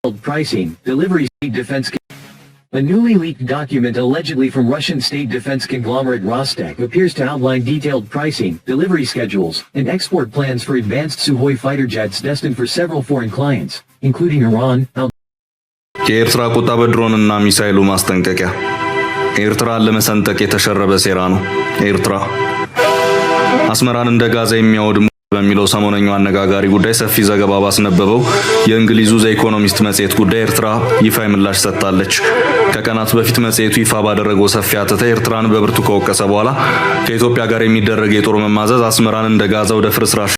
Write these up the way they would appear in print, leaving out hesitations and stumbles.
pricing, delivery state defense. A newly leaked document allegedly from Russian state defense conglomerate Rostec appears to outline detailed pricing, delivery schedules, and export plans for advanced Sukhoi fighter jets destined for several foreign clients, including Iran. የኤርትራ ቁጣ በድሮንና ሚሳኤሉ ማስጠንቀቂያ ኤርትራን ለመሰንጠቅ የተሸረበ ሴራ ነው። ኤርትራ አስመራን እንደ ጋዛ የሚያወድሙ በሚለው ሰሞነኛው አነጋጋሪ ጉዳይ ሰፊ ዘገባ ባስነበበው የእንግሊዙ ዘ ኢኮኖሚስት መጽሔት ጉዳይ ኤርትራ ይፋ ምላሽ ሰጥታለች። ከቀናት በፊት መጽሔቱ ይፋ ባደረገው ሰፊ አተታ ኤርትራን በብርቱ ከወቀሰ በኋላ ከኢትዮጵያ ጋር የሚደረግ የጦር መማዘዝ አስመራን እንደ ጋዛ ወደ ፍርስራሽ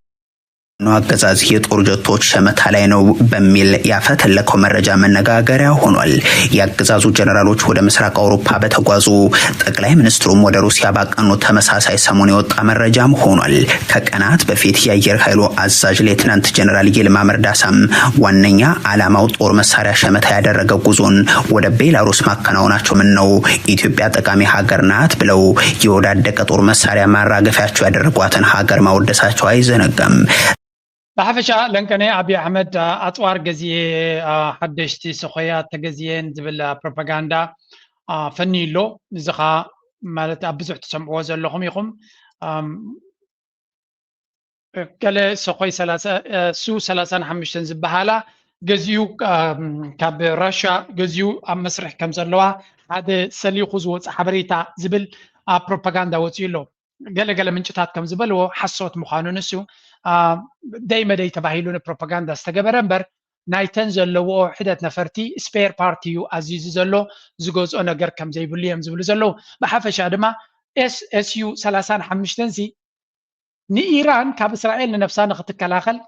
አገዛዝ የጦር ጀቶች ሸመታ ላይ ነው በሚል ያፈተለከው መረጃ መነጋገሪያ ሆኗል። የአገዛዙ ጀነራሎች ወደ ምስራቅ አውሮፓ በተጓዙ ጠቅላይ ሚኒስትሩም ወደ ሩሲያ ባቀኑ ተመሳሳይ ሰሞን የወጣ መረጃም ሆኗል። ከቀናት በፊት የአየር ኃይሉ አዛዥ ሌተናንት ጀነራል ይልማ መርዳሳም ዋነኛ ዓላማው ጦር መሳሪያ ሸመታ ያደረገ ጉዞን ወደ ቤላሩስ ማከናወናቸው ምን ነው ኢትዮጵያ ጠቃሚ ሀገር ናት ብለው የወዳደቀ ጦር መሳሪያ ማራገፊያቸው ያደረጓትን ሀገር ማወደሳቸው አይዘነጋም። بحفشة لنكني أبي أحمد أطوار جزية حدشتي سخيات تجزيين زبل بروباغندا فني له زخا مالت أبزح تسمعوا زلهم يقوم كله سخي سلاسة حمشتن زبحالة جزيو كاب رشا جزيو مسرح كم زلوا هذا سلي خزوت حبريتا زبل بروباغندا وتيلو قال من جتات كم زبل وحصوت مخانون السو دايما داي تباهيلون بروباغندا استجبر امبر نايتن زلو وحدت نفرتي سبير بارتيو عزيز زلو زغوز اونغر كم زي بليام زبل زلو بحفش ادما اس يو 35 سي ني ايران كاب اسرائيل نفسها نختكلاخل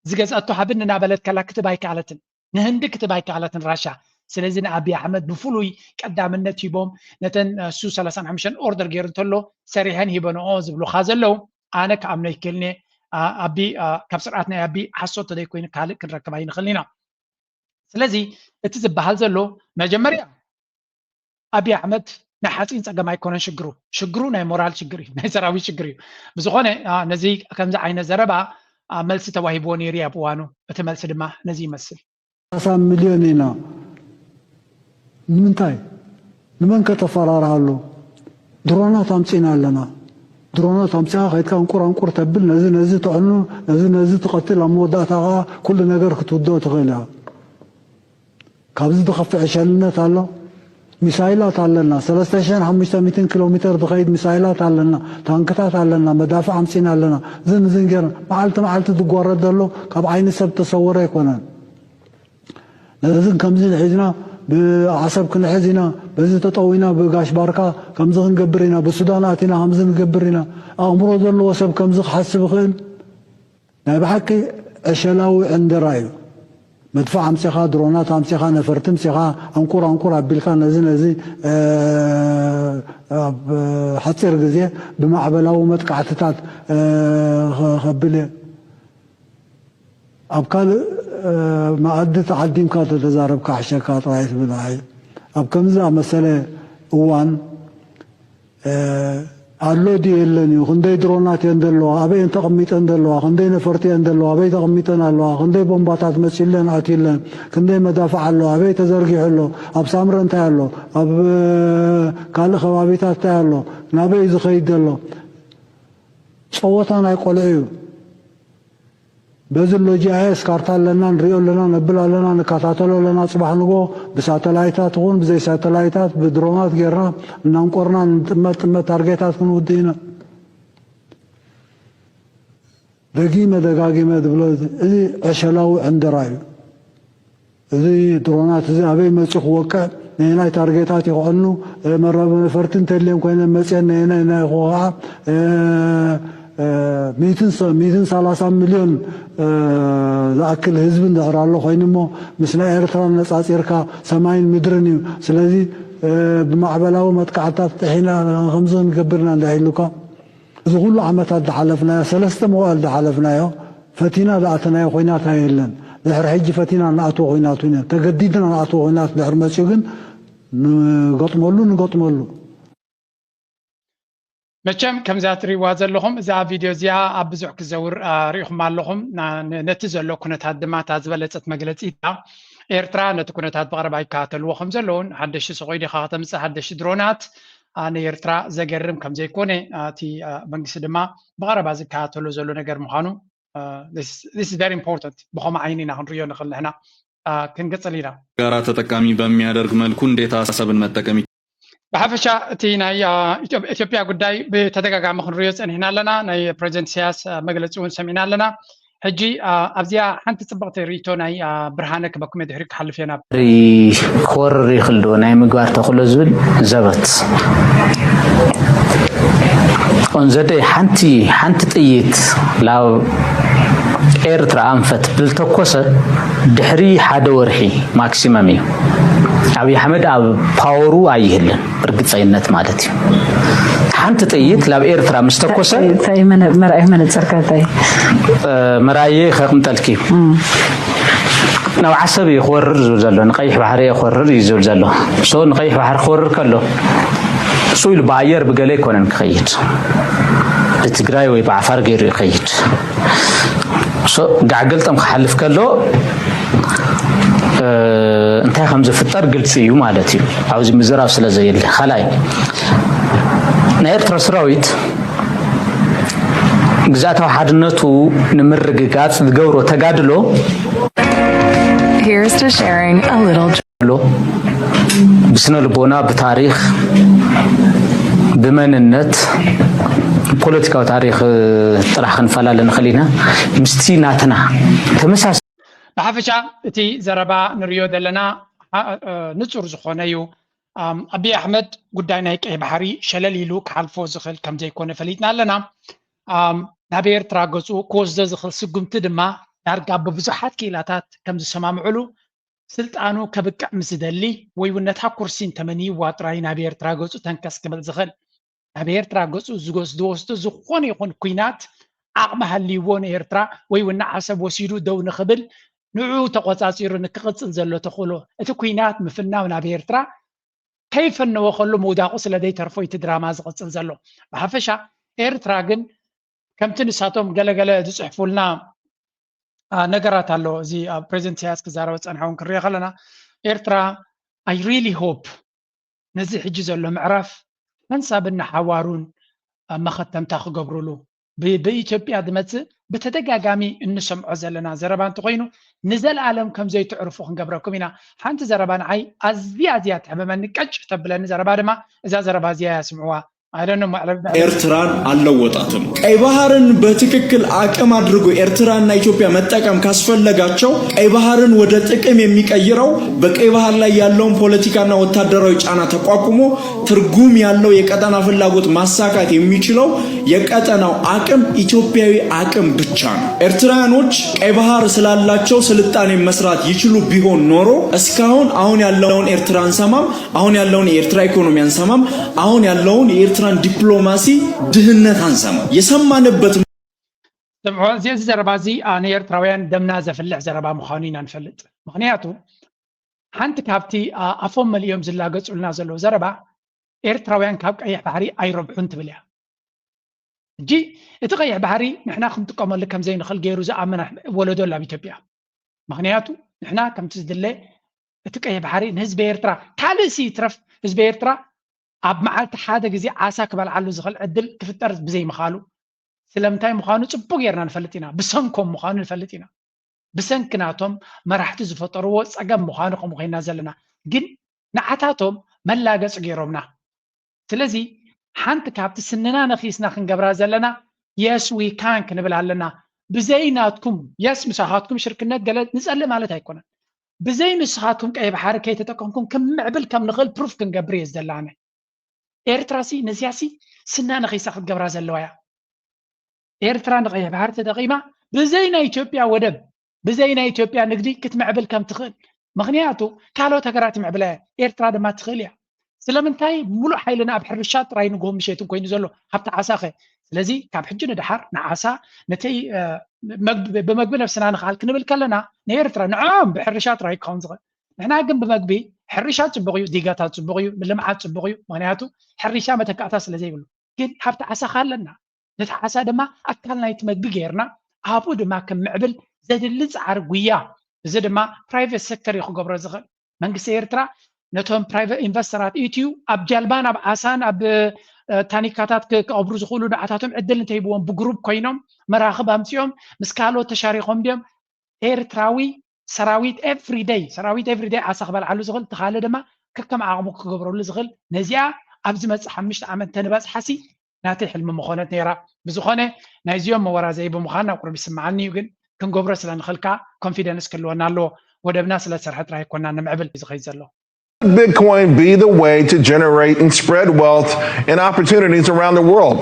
زغزاتو حبننا بلد كلا كتباي كالتن نهند كتباي كالتن راشا سلازين ابي احمد بفلوي قدامنت يبوم نتن سو 35 اوردر غيرنتلو سريحن يبنو زبلو خازلو انا كامني كلني أبي كبسرعتنا أبي حصوت ده يكون كالك كنركبين خلينا سلازي تزب هالزلو مجمريا أبي أحمد نحاسين سجى ما يكون شجرو ناي مورال شجري ناي سراوي شجري بزخانة نزي كم زعينا زربا ملس تواهبوني رياب وانو بتملس دمه نزي مسل 10 مليوننا من تاي نمن كتفرار هالو درونات أمسينا لنا درونات أمسيها خيط كان كور تبل نزي تعنو نزي تقتل أموداتها كل نجار كتودو تغيلها كابز تخفي عشاننا تعالى مسائلات علىنا 3500 كيلومتر دقيق مسائلات علىنا تانكتات علىنا مدافع 50 علىنا زنجر معلت تقورد له كاب عين سب تصوره يكونن لازم كم زين حزنا بعصب كنا حزنا بزي تطوينا بقاش باركا كم زين نقبرنا بالسوداناتنا هم زين نقبرنا أمره ذلو وسب كم زين حسب خيل بحكي أشلاوي عند رايو مدفع امسخا درونات امسخا نفرت امسخا انكور بالكان نزي حصير غزي بمعبلاو متقعتات خبله ابكال ما عدت عديم كات تزارب كحشكات رايت بلاي ابكمزا مساله وان አሎ ዲኤልኒ ክንደይ ድሮናት እንደለዋ አበይ ተቀሚጠ እንደለዋ ክንደይ ነፈርቲ እንደለዋ አበይ ተቀሚጠን ኣለዋ ክንደይ ቦምባታት መሲለን ኣትይለን ክንደይ መዳፍዕ ኣለዋ አበይ ተዘርጊሑ ኣሎ ኣብ ሳምረ እንታይ ኣሎ ኣብ ካልእ ከባቢታት እንታይ ኣሎ ናበይ ዝኸይድ ኣሎ ፀወታ ናይ ቆልዑ እዩ በዚ ሎጂአይኤስ ካርታ ኣለና ንሪኦ ኣለና ነብል ኣለና ንከታተሎ ኣለና ፅባሕ ንጎ ብሳተላይታት እውን ብዘይ ሳተላይታት ብድሮናት ጌርና እናንቆርና ንጥመት ታርጌታት ክንውድእ ኢና ደጋጊመ ዝብሎ እዚ ዕሸላዊ ዕንድራ እዩ እዚ ድሮናት እዚ ኣበይ መፅኡ ክወቅዕ ናይ ታርጌታት ይኽዕኑ መረበ ነፈርቲ እንተልዮም ኮይነን መፅአን ናይ ክወቅዓ 130 مليون زأكل حزب ندهر الله خينمو مثل إيرترا نصاصيرك سماين مدرني سلازي بمعبلاو متقعتات حين خمسون قبرنا ندهيلوكا إذا كل عمتات دحلفنا 3 موال دحلفنا فتينا دعتنا خوينات هايلن دحر حج فتينا نعطو خويناتنا تجديدنا نعطو خوينات دحر مسجن نقطملو مچم كم زاتري وازلهم اذا فيديو زيا ابزح كزور ريخم اللهم نتزلو كنت هدمات ازبلصت مغلصيتا ኤርትራ ነቲ ኩነታት ብቐረባ ይከታተልዎ ከም ዘለውን ሓደሽ ሰቆይ ዲኻ ከተምፅእ ሓደሽ ድሮናት ንኤርትራ ዘገርም ከም ዘይኮነ እቲ መንግስቲ ድማ ብቐረባ ዝከታተሎ ዘሎ ነገር ምዃኑ this is very important ብኸመይ ዓይኒ ኢና ክንሪኦ ንኽእል ንሕና ክንገጽል ኢና ጋራ ተጠቃሚ በሚያደርግ መልኩ እንዴት ሀሳብን መጠቀም ብሓፈሻ እቲ ናይ ኢትዮጵያ ጉዳይ ብተደጋጋሚ ክንሪኦ ፀኒሕና ኣለና ናይ ፕሬዚደንት ኢሳያስ መግለፂ እውን ሰሚዕና ኣለና ሕጂ ኣብዚኣ ሓንቲ ፅብቕቲ ርእቶ ናይ ብርሃነ ክበኩም ድሕሪ ክሓልፍ እየ ናብ ክወርር ይኽእል ዶ ናይ ምግባር ተኽእሎ ዝብል ዘበት ኦንዘደይ ሓንቲ ጥይት ላብ ኤርትራ ኣንፈት ብልተኮሰ ድሕሪ ሓደ ወርሒ ማክሲመም እዩ አብይ አህመድ ኣብ ፓወሩ አይህልን እርግጠኝነት ማለት እዩ ሓንቲ ጥይት ላብ ኤርትራ ምስተኮሰ ታይ መራይ መነጽርካታይ መራይ ከቅምጠልኪ ናው ዓሰብ ይخورር ዘሎ ንቀይሕ ባህሪ ይخورር ይዝብል ዘሎ ሶ ንቀይሕ ባህሪ خورር ከሎ ሱይል ባየር በገለ ይኮነን ክኸይድ በትግራይ ወይ በአፋር ገይሩ ይኸይድ ሶ ጋገልጠም ክሐልፍ ከሎ እንታይ ከም ዝፍጠር ግልጽ እዩ ማለት እዩ ኣብዚ ምዝራብ ስለ ዘየለ خላይ ናይ ኤርትራ ሰራዊት ግዛታው ሓድነቱ ንምርግጋጽ ዝገብሮ ተጋድሎ Here's to sharing a little ብስነ ልቦና ብታሪኽ ብመንነት ፖለቲካዊ ታሪኽ ጥራሕ ክንፈላለን ኸሊና ምስቲ ናትና ተመሳሳሊ ብሓፈሻ እቲ ዘረባ ንሪኦ ዘለና ንጹር ዝኾነ እዩ አብይ አህመድ ጉዳይ ናይ ቀይ ባህሪ ሸለል ኢሉ ክሓልፎ ዝኽእል ከም ዘይኮነ ፈሊጥና ኣለና ናብ ኤርትራ ገጹ ክወስዶ ዝኽእል ስጉምቲ ድማ ዳርጋ ብብዙሓት ክኢላታት ከም ዝሰማምዕሉ ስልጣኑ ከብቅዕ ምስ ዝደሊ ወይ እውን ነታ ኩርሲ እንተመንይዋ ጥራይ ናብ ኤርትራ ገጹ ተንከስ ክብል ዝኽእል ናብ ኤርትራ ገጹ ዝወስዶ ዝኾነ ይኹን ኩናት ዓቕሚ ሃልይዎ ንኤርትራ ወይ እውን ንዓሰብ ወሲዱ ደው ንኽብል ንዑ ተቆጻጺሩ ንክቕጽል ዘሎ ተኽእሎ እቲ ኩናት ምፍናው ናብ ኤርትራ ከይፈነወ ከሎ መውዳቑ ስለደይ ተርፎ እቲ ድራማ ዝቕጽል ዘሎ ብሓፈሻ ኤርትራ ግን ከምቲ ንሳቶም ገለገለ ዝጽሕፉልና ነገራት ኣሎ እዚ ፕሬዚደንት ኢሳያስ ክዛረበ ፀንሐውን ክሪኦ ከለና ኤርትራ I really hope ነዚ ሕጂ ዘሎ ምዕራፍ መንሳብና ሓዋሩን መኸተምታ ክገብሩሉ በኢትዮጵያ ድመጽእ በተደጋጋሚ እንሰምዖ ዘለና ዘረባ እንተኮይኑ ንዘለዓለም ከም ዘይትዕርፉ ክንገብረኩም ኢና ሓንቲ ዘረባ ንዓይ ኣዝያ ትሕመመኒ ቀጭ ተብለኒ ዘረባ ድማ እዛ ዘረባ እዚያ ያስምዕዋ ኤርትራን አልለወጣትም ቀይ ባህርን በትክክል አቅም አድርጎ ኤርትራና ኢትዮጵያ መጠቀም ካስፈለጋቸው ቀይ ባህርን ወደ ጥቅም የሚቀይረው በቀይ ባህር ላይ ያለውን ፖለቲካና ወታደራዊ ጫና ተቋቁሞ ትርጉም ያለው የቀጠና ፍላጎት ማሳካት የሚችለው የቀጠናው አቅም ኢትዮጵያዊ አቅም ብቻ ነው ኤርትራኖች ቀይ ባህር ስላላቸው ስልጣኔ መስራት ይችሉ ቢሆን ኖሮ እስካሁን አሁን ያለውን ኤርትራን ሰማም አሁን ያለውን የኤርትራ ኢኮኖሚ አንሰማም አሁን ያለውን የኤርትራን ዲፕሎማሲ ድህነት አንሰማ የሰማንበት ሰምዖ እዚ ዘረባዚ አነ ኤርትራውያን ደምና ዘፍልሕ ዘረባ ምዃኑ ኢና ንፈልጥ ምክንያቱ ሓንቲ ካብቲ ኣፎም መሊኦም ዝላገጹልና ዘሎ ዘረባ ኤርትራውያን ካብ ቀይሕ ባህሪ ኣይረብሑን ትብል እያ እጂ እቲ ቀይሕ ባህሪ ንሕና ክንጥቀመሉ ከም ዘይንኽእል ገይሩ ዝኣመነ ወለዶ ኣብ ኢትዮጵያ ምክንያቱ ንሕና ከምቲ ዝድለ እቲ ቀይሕ ባህሪ ንህዝቢ ኤርትራ ካልእሲ ይትረፍ ህዝቢ ኤርትራ ኣብ መዓልቲ ሓደ ግዜ ዓሳ ክበልዓሉ ዝኽእል ዕድል ክፍጠር ብዘይ ምኻሉ ስለምንታይ ምዃኑ ጽቡቕ ጌርና ንፈልጥ ኢና ብሰንኮም ምዃኑ ንፈልጥ ኢና ብሰንክናቶም መራሕቲ ዝፈጠርዎ ፀገም ምዃኑ ከምኡ ኮይና ዘለና ግን ንዓታቶም መላገጽ ገይሮምና ስለዚ ሓንቲ ካብቲ ስንና ነኺስና ክንገብራ ዘለና yes we can ክንብል ኣለና ብዘይናትኩም yes ምሳኻትኩም ሽርክነት ገለ ንጸልእ ማለት ኣይኮነን ብዘይ ንስኻትኩም ቀይ ባህሪ ከይተጠቀምኩም ከምዕብል ከም ንኽእል ፕሩፍ ክንገብር እየ ዘለኣነ ኤርትራሲ ነዚያሲ ስና ነኺሳ ክትገብራ ዘለዋ እያ ኤርትራ ንቀይሕ ባህሪ ተጠቂማ ብዘይ ናይ ኢትዮጵያ ወደብ ብዘይ ናይ ኢትዮጵያ ንግዲ ክትምዕብል ከም ትኽእል ምክንያቱ ካልኦት ሃገራት ይምዕብላ ኤርትራ ድማ ትኽእል እያ ስለምንታይ ሙሉእ ሓይልና ኣብ ሕርሻ ጥራይ ንጎም ምሸትን ኮይኑ ዘሎ ሃብቲ ዓሳ ኸ ስለዚ ካብ ሕጂ ንድሓር ንዓሳ ነተይ ብመግቢ ነፍስና ንኽኣል ክንብል ከለና ንኤርትራ ንዖም ብሕርሻ ጥራይ ክኸውን ዝኽእል ንሕና ግን ብመግቢ ሕርሻ ጽቡቕ እዩ ዲጋታት ጽቡቕ እዩ ልምዓት ጽቡቕ እዩ ምክንያቱ ሕርሻ መተካእታ ስለ ዘይብሉ ግን ሃብቲ ዓሳ ካለና ነቲ ዓሳ ድማ ኣካል ናይቲ መግቢ ጌርና ኣብኡ ድማ ከም ምዕብል ዘድሊ ፃዕሪ ጉያ እዚ ድማ ፕራይቬት ሴክተር ይኽገብሮ ዝኽእል መንግስቲ ኤርትራ ነቶም ፕራይቬት ኢንቨስተራት ኢትዩ ኣብ ጀልባን ኣብ ዓሳን ኣብ ታኒካታት ከቅብሩ ዝኽእሉ ንዓታቶም ዕድል እንተይብዎም ብግሩፕ ኮይኖም መራኽብ ኣምፂኦም ምስ ካልኦት ተሻሪኾም ድዮም ኤርትራዊ ሰራዊት ኤቭሪዴይ ዓሳ ክበልዓሉ ዝኽእል ተኻለ ድማ ከከም ዓቕሙ ክገብረሉ ዝኽእል ነዚኣ ኣብ ዝመፅእ 5 ዓመት ተንበፅሓሲ ናተይ ሕልሚ ምኾነት ነይራ ብዝኾነ ናይዚኦም መወራዘይ ብምዃን ኣብ ቁርቢ ይስምዓኒ እዩ ግን ክንገብሮ ስለንኽእልካ ኮንፊደንስ ክህልወና ኣለዎ ወደብና ስለ ዝሰርሐ ጥራይ ኮና ንምዕብል ዝኸይድ ዘሎ Bitcoin be the way to generate and spread wealth and opportunities around the world?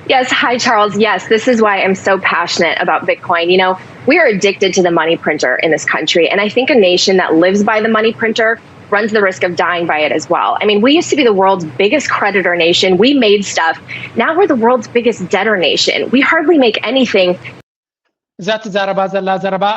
Yes, hi Charles. Yes, this is why I'm so passionate about Bitcoin. You know, we are addicted to the money printer in this country, and I think a nation that lives by the money printer runs the risk of dying by it as well. I mean, we used to be the world's biggest creditor nation. We made stuff. Now we're the world's biggest debtor nation. We hardly make anything. ذات زربا زلا زربا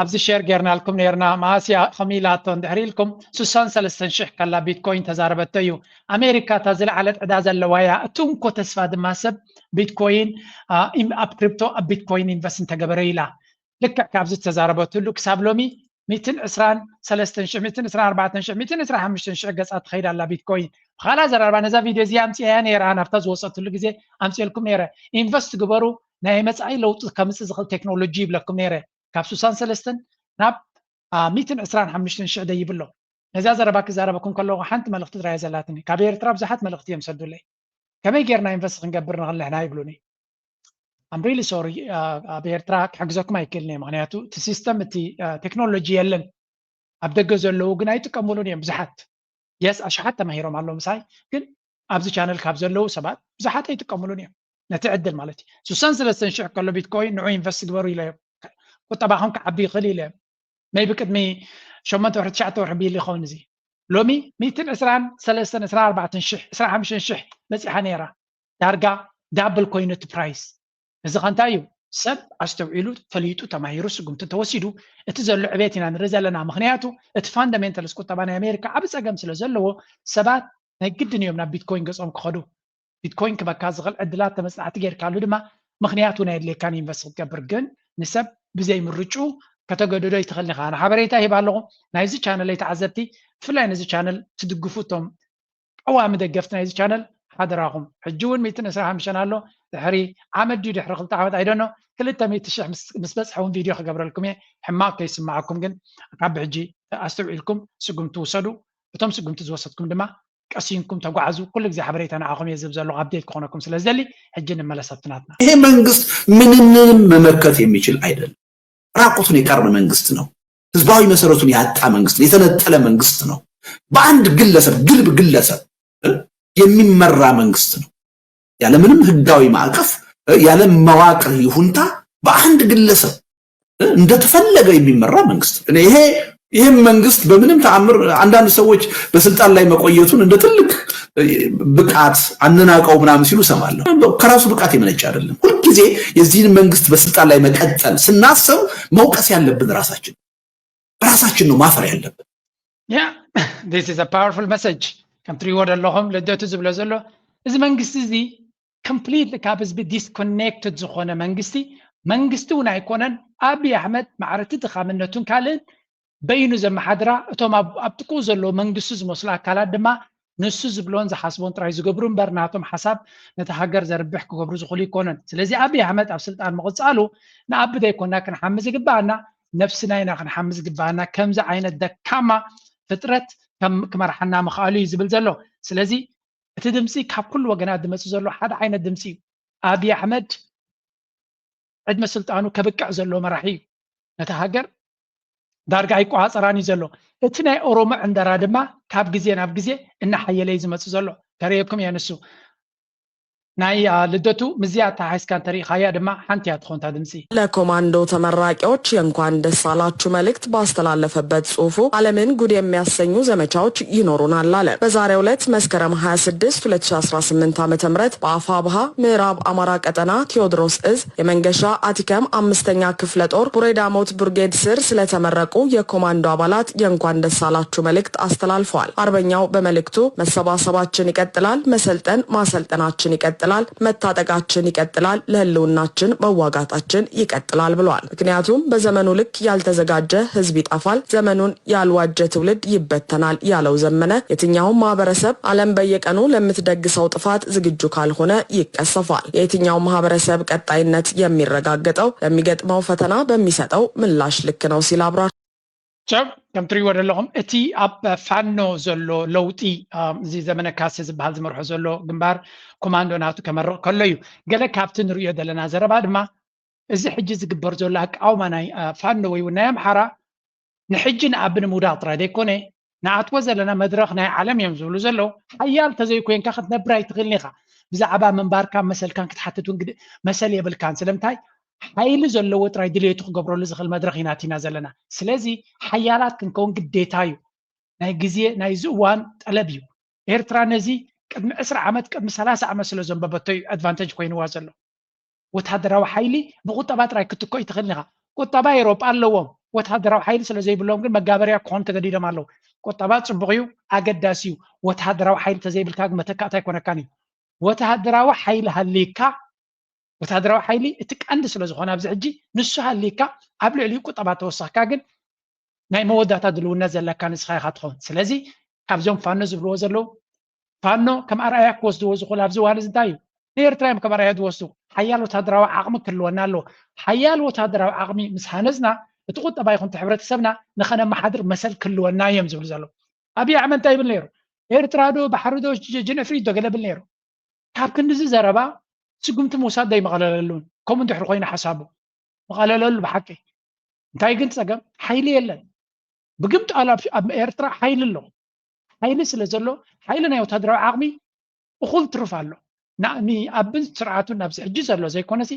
أبز شير جرنا لكم نيرنا ماسيا خميلاتون دحريلكم سوسان سلستن شح كلا بيتكوين تزاربتيو أمريكا تزل على عداز اللوايا تونكو تسفاد ماسب بيتكوين إم أب كريبتو أب بيتكوين إنفستن تجبريلا لك كابز تزاربتو لك سابلومي 220 سلستن شح 220 4 شح 220 5 شح قصات خير على بيتكوين خلاص زربا نزا فيديو زي أمسي يعني رانا افتز وصلت لك زي أمسي لكم نيرة إنفست جبرو ናይ መጻኢ ለውጢ ከምስ ዝኽእል ቴክኖሎጂ ይብለኩም ነይረ ካብ 63 ናብ 125,000 ደይብሎ ነዛ ዘረባ ክዛረበኩም ከለኹ ሓንቲ መልእኽቲ ትራያ ዘላትኒ ካብ ኤርትራ ብዙሓት መልእኽቲ እዮም ሰዱለይ ከመይ ጌርና ኢንቨስት ክንገብር ንኽእልና ይብሉኒ I'm really sorry ኣብ ኤርትራ ክሕግዘኩም ኣይክእልኒ ምክንያቱ እቲ ሲስተም እቲ ቴክኖሎጂ የለን ኣብ ደገ ዘለዉ ግን ኣይጥቀምሉን እዮም ብዙሓት የስ ኣሽሓት ተማሂሮም ኣለዉ ምሳይ ግን ኣብዚ ቻነል ካብ ዘለዉ ሰባት ብዙሓት ኣይጥቀምሉን እዮም نتعدل مالتي سوسان سلسن شح كله بيتكوين نوع إنفست جبروا إليه كطبعهم كعبي قليلة ما يبكت مي شو ما تروح تشعت تروح بيلي خونزي لومي 200 إسران سلسن إسران 4 شح إسران 5 شح بس حنيرة ترجع دبل كوينت برايس إذا كان تايو سب أستوعبوا فليتو تماهيرو سقوم تتوسيدو اتزلوا عبيتنا نرزلنا مخنياتو اتفاندمنتالز كطبعا أمريكا عبس أجمع سلزلوا سبات نجدني يوم بيتكوين قصهم كخدو بيتكوين كبكاز غل عدلات تمسعت غير كالو دما مخنياتنا اللي كان ينفست قبرجن نسب بزي مرجو كتجددوا يتخلني خانا حبريتها هي بالغو نايزي channel اللي تعذبتي فلا نايزي channel تدقفوتهم أوام دقفتنا نايزي channel حضرهم حجون 200 مشان له دحري عمل دي دحر خلطة عمد I don't know كل التميت الشح مسبس حون فيديو خبر لكم حماق يسمعكم جن عب حجي أستوعب لكم سقوم توصلوا بتم سقوم تزوجتكم دما قاسينكم تقعزوا كل زي حبريتنا عقم يزب زلوا عبديت كونكم سلازلي حجنا ملاسبتناتنا ይሄ መንግስት ምንም መመከት የሚችል አይደለም ራቁቱን የቀረ መንግስት ነው ህዝባዊ መሰረቱን ያጣ መንግስት ነው የተነጠለ መንግስት ነው በአንድ ግለሰብ ግልብ ግለሰብ የሚመራ መንግስት ነው ያለ ምንም ህጋዊ ማዕቀፍ ያለ መዋቅር ይሁንታ በአንድ ግለሰብ እንደተፈለገ የሚመራ መንግስት ነው ይሄም መንግስት በምንም ተአምር አንዳንድ ሰዎች በስልጣን ላይ መቆየቱን እንደ ትልቅ ብቃት አንናቀው ምናምን ሲሉ ሰማለሁ ከራሱ ብቃት የመነጨ አይደለም ሁሉ ጊዜ የዚህን መንግስት በስልጣን ላይ መቀጠል ስናስብ መውቀስ ያለብን ራሳችን ነው ማፈር ያለብን Yeah, this is a powerful message come through ወደ ለሆም ለደቱ ዝብለ ዘሎ እዚ መንግስቲ እዚ completely ካብዝ disconnected ዝኾነ መንግስቲ እውን ኣይኮነን አብይ አህመድ ማዕረቲ ተኻምነቱን ካልን በይኑ ዘመሓድራ እቶም ኣብ ጥቁ ዘሎ መንግስቱ ዝመስሉ አካላት ድማ ንሱ ዝብሎን ዝሓስቦን ጥራይ ዝገብሩ እምበር ናቶም ሓሳብ ነቲ ሃገር ዘርብሕ ክገብሩ ዝኽእሉ ይኮነን ስለዚ አብይ አህመድ ኣብ ስልጣን ምቕፃሉ ንኣብደ ይኮና ክንሓምዝ ይግባአና ነፍስና ኢና ክንሓምዝ ይግባአና ከምዚ ዓይነት ደካማ ፍጥረት ክመርሐና ምኽኣሉ ዝብል ዘሎ ስለዚ እቲ ድምፂ ካብ ኩሉ ወገናት ድመፅእ ዘሎ ሓደ ዓይነት ድምፂ አብይ አህመድ ዕድመ ስልጣኑ ከብቅዕ ዘሎ መራሒ ነቲ ሃገር ዳርጋ ይቋፀራኒ ዘሎ እቲ ናይ ኦሮሞ ዕንደራ ድማ ካብ ግዜ ናብ ግዜ እናሓየለ ዝመፅእ ዘሎ ተሪእኩም የንሱ ናይ ልደቱ ምዝያታ ሃይስካን ታሪኻያ ድማ ሓንቲያ ትኾንታ ድምፂ ለኮማንዶ ተመራቂዎች የእንኳን ደስ አላችሁ መልእክት ባስተላለፈበት ጽሁፉ ዓለምን ጉድ የሚያሰኙ ዘመቻዎች ይኖሩናል አለ። በዛሬው ዕለት መስከረም 26 2018 ዓ.ም በአፋብሃ ምዕራብ አማራ ቀጠና ቴዎድሮስ እዝ የመንገሻ አቲከም 5ኛ ክፍለ ጦር ቡሬዳሞት ብርጌድ ስር ስለተመረቁ የኮማንዶ አባላት የእንኳን ደስ አላችሁ መልእክት አስተላልፈዋል። አርበኛው በመልእክቱ መሰባሰባችን ይቀጥላል፣ መሰልጠን ማሰልጠናችን ይቀጥላል ይቀጥላል፣ መታጠቃችን ይቀጥላል፣ ለህልውናችን መዋጋታችን ይቀጥላል ብለዋል። ምክንያቱም በዘመኑ ልክ ያልተዘጋጀ ህዝብ ይጠፋል፣ ዘመኑን ያልዋጀ ትውልድ ይበተናል ያለው ዘመነ የትኛውም ማህበረሰብ ዓለም በየቀኑ ለምትደግሰው ጥፋት ዝግጁ ካልሆነ ይቀሰፋል። የትኛው ማህበረሰብ ቀጣይነት የሚረጋገጠው ለሚገጥመው ፈተና በሚሰጠው ምላሽ ልክ ነው ሲል አብራር ጨብ ከምትሪእዎ ዘለኹም እቲ ኣብ ፋኖ ዘሎ ለውጢ እዚ ዘመነ ካሴ ዝበሃል ዝመርሖ ዘሎ ግንባር ኮማንዶ ናቱ ከመርቕ ከሎ እዩ ገለ ካብቲ ንሪኦ ዘለና ዘረባ ድማ እዚ ሕጂ ዝግበር ዘሎ ኣቃውማ ናይ ፋኖ ወይ እውን ናይ ኣምሓራ ንሕጂ ንኣብ ንምውዳቕ ጥራይ ዘይኮነ ንኣትዎ ዘለና መድረኽ ናይ ዓለም እዮም ዝብሉ ዘለዉ ሓያል ተዘይኮንካ ክትነብር ኣይትኽእልኒ ኢኻ ብዛዕባ ምንባርካ መሰልካን ክትሓትት እውን መሰል የብልካን ስለምንታይ ሓይሊ ዘለዎ ጥራይ ድሌቱ ክገብረሉ ዝኽእል መድረኽ ኢና ኣቲና ዘለና ስለዚ ሓያላት ክንከውን ግዴታ እዩ ናይ ግዜ ናይ ዝእዋን ጠለብ እዩ ኤርትራ ነዚ ቅድሚ 20 ዓመት ቅድሚ 30 ዓመት ስለ ዘንበበቶ እዩ ኣድቫንቴጅ ኮይኑዋ ዘሎ ወታደራዊ ሓይሊ ብቁጠባ ጥራይ ክትኮ ይትኽእልኒ ኢኻ ቁጠባ ኤሮጳ ኣለዎም ወታደራዊ ሓይሊ ስለ ዘይብሎም ግን መጋበርያ ክኾኑ ተገዲዶም ኣለዉ ቁጠባ ፅቡቅ እዩ ኣገዳሲ እዩ ወታደራዊ ሓይሊ ተዘይብልካ ግን መተካእታ ኣይኮነካን እዩ ወታደራዊ ሓይሊ ሃሊካ ወታደራዊ ሓይሊ እቲ ቀንዲ ስለ ዝኾነ ኣብዚ ሕጂ ንሱ ሃሊካ ኣብ ልዕሊኡ ቁጠባ ተወሳኽካ ግን ናይ መወዳእታ ድልውነት ዘለካ ንስኻ ኢኻ ትኸውን ስለዚ ካብዞም ፋኖ ዝብልዎ ዘለዉ ፋኖ ከም ኣርኣያ ክወስድዎ ዝኽእሉ ኣብዚ እዋን እዚ እንታይ እዩ ንኤርትራ እዮም ከም ኣርኣያ ዝወስዱ ሓያል ወታደራዊ ዓቕሚ ክህልወና ኣለዎ ሓያል ወታደራዊ ዓቕሚ ምስ ሃነፅና እቲ ቁጠባ ይኹን እቲ ሕብረተሰብና ንኸነመሓድር መሰል ክህልወና እዮም ዝብሉ ዘለዉ ኣብዪ ኣሕመድ እንታይ ይብል ነይሩ ኤርትራ ዶ ባሕሪ ዶ ጀነፍሪ ዶ ገለ ብል ነይሩ ካብ ክንዲዚ ዘረባ ስጉምቲ ምውሳድ ዘይመቐለለሉን ከምኡ እንድሕሪ ኮይኑ ሓሳቡ መቐለለሉ ብሓቂ እንታይ ግን ፀገም ሓይሊ የለን ብግምቲ ኣብ ኤርትራ ሓይሊ ኣሎ ሓይሊ ስለ ዘሎ ሓይሊ ናይ ወታደራዊ ዓቕሚ እኹል ትርፍ ኣሎ ኣብ ስርዓቱ ናብዚ ሕጂ ዘሎ ዘይኮነሲ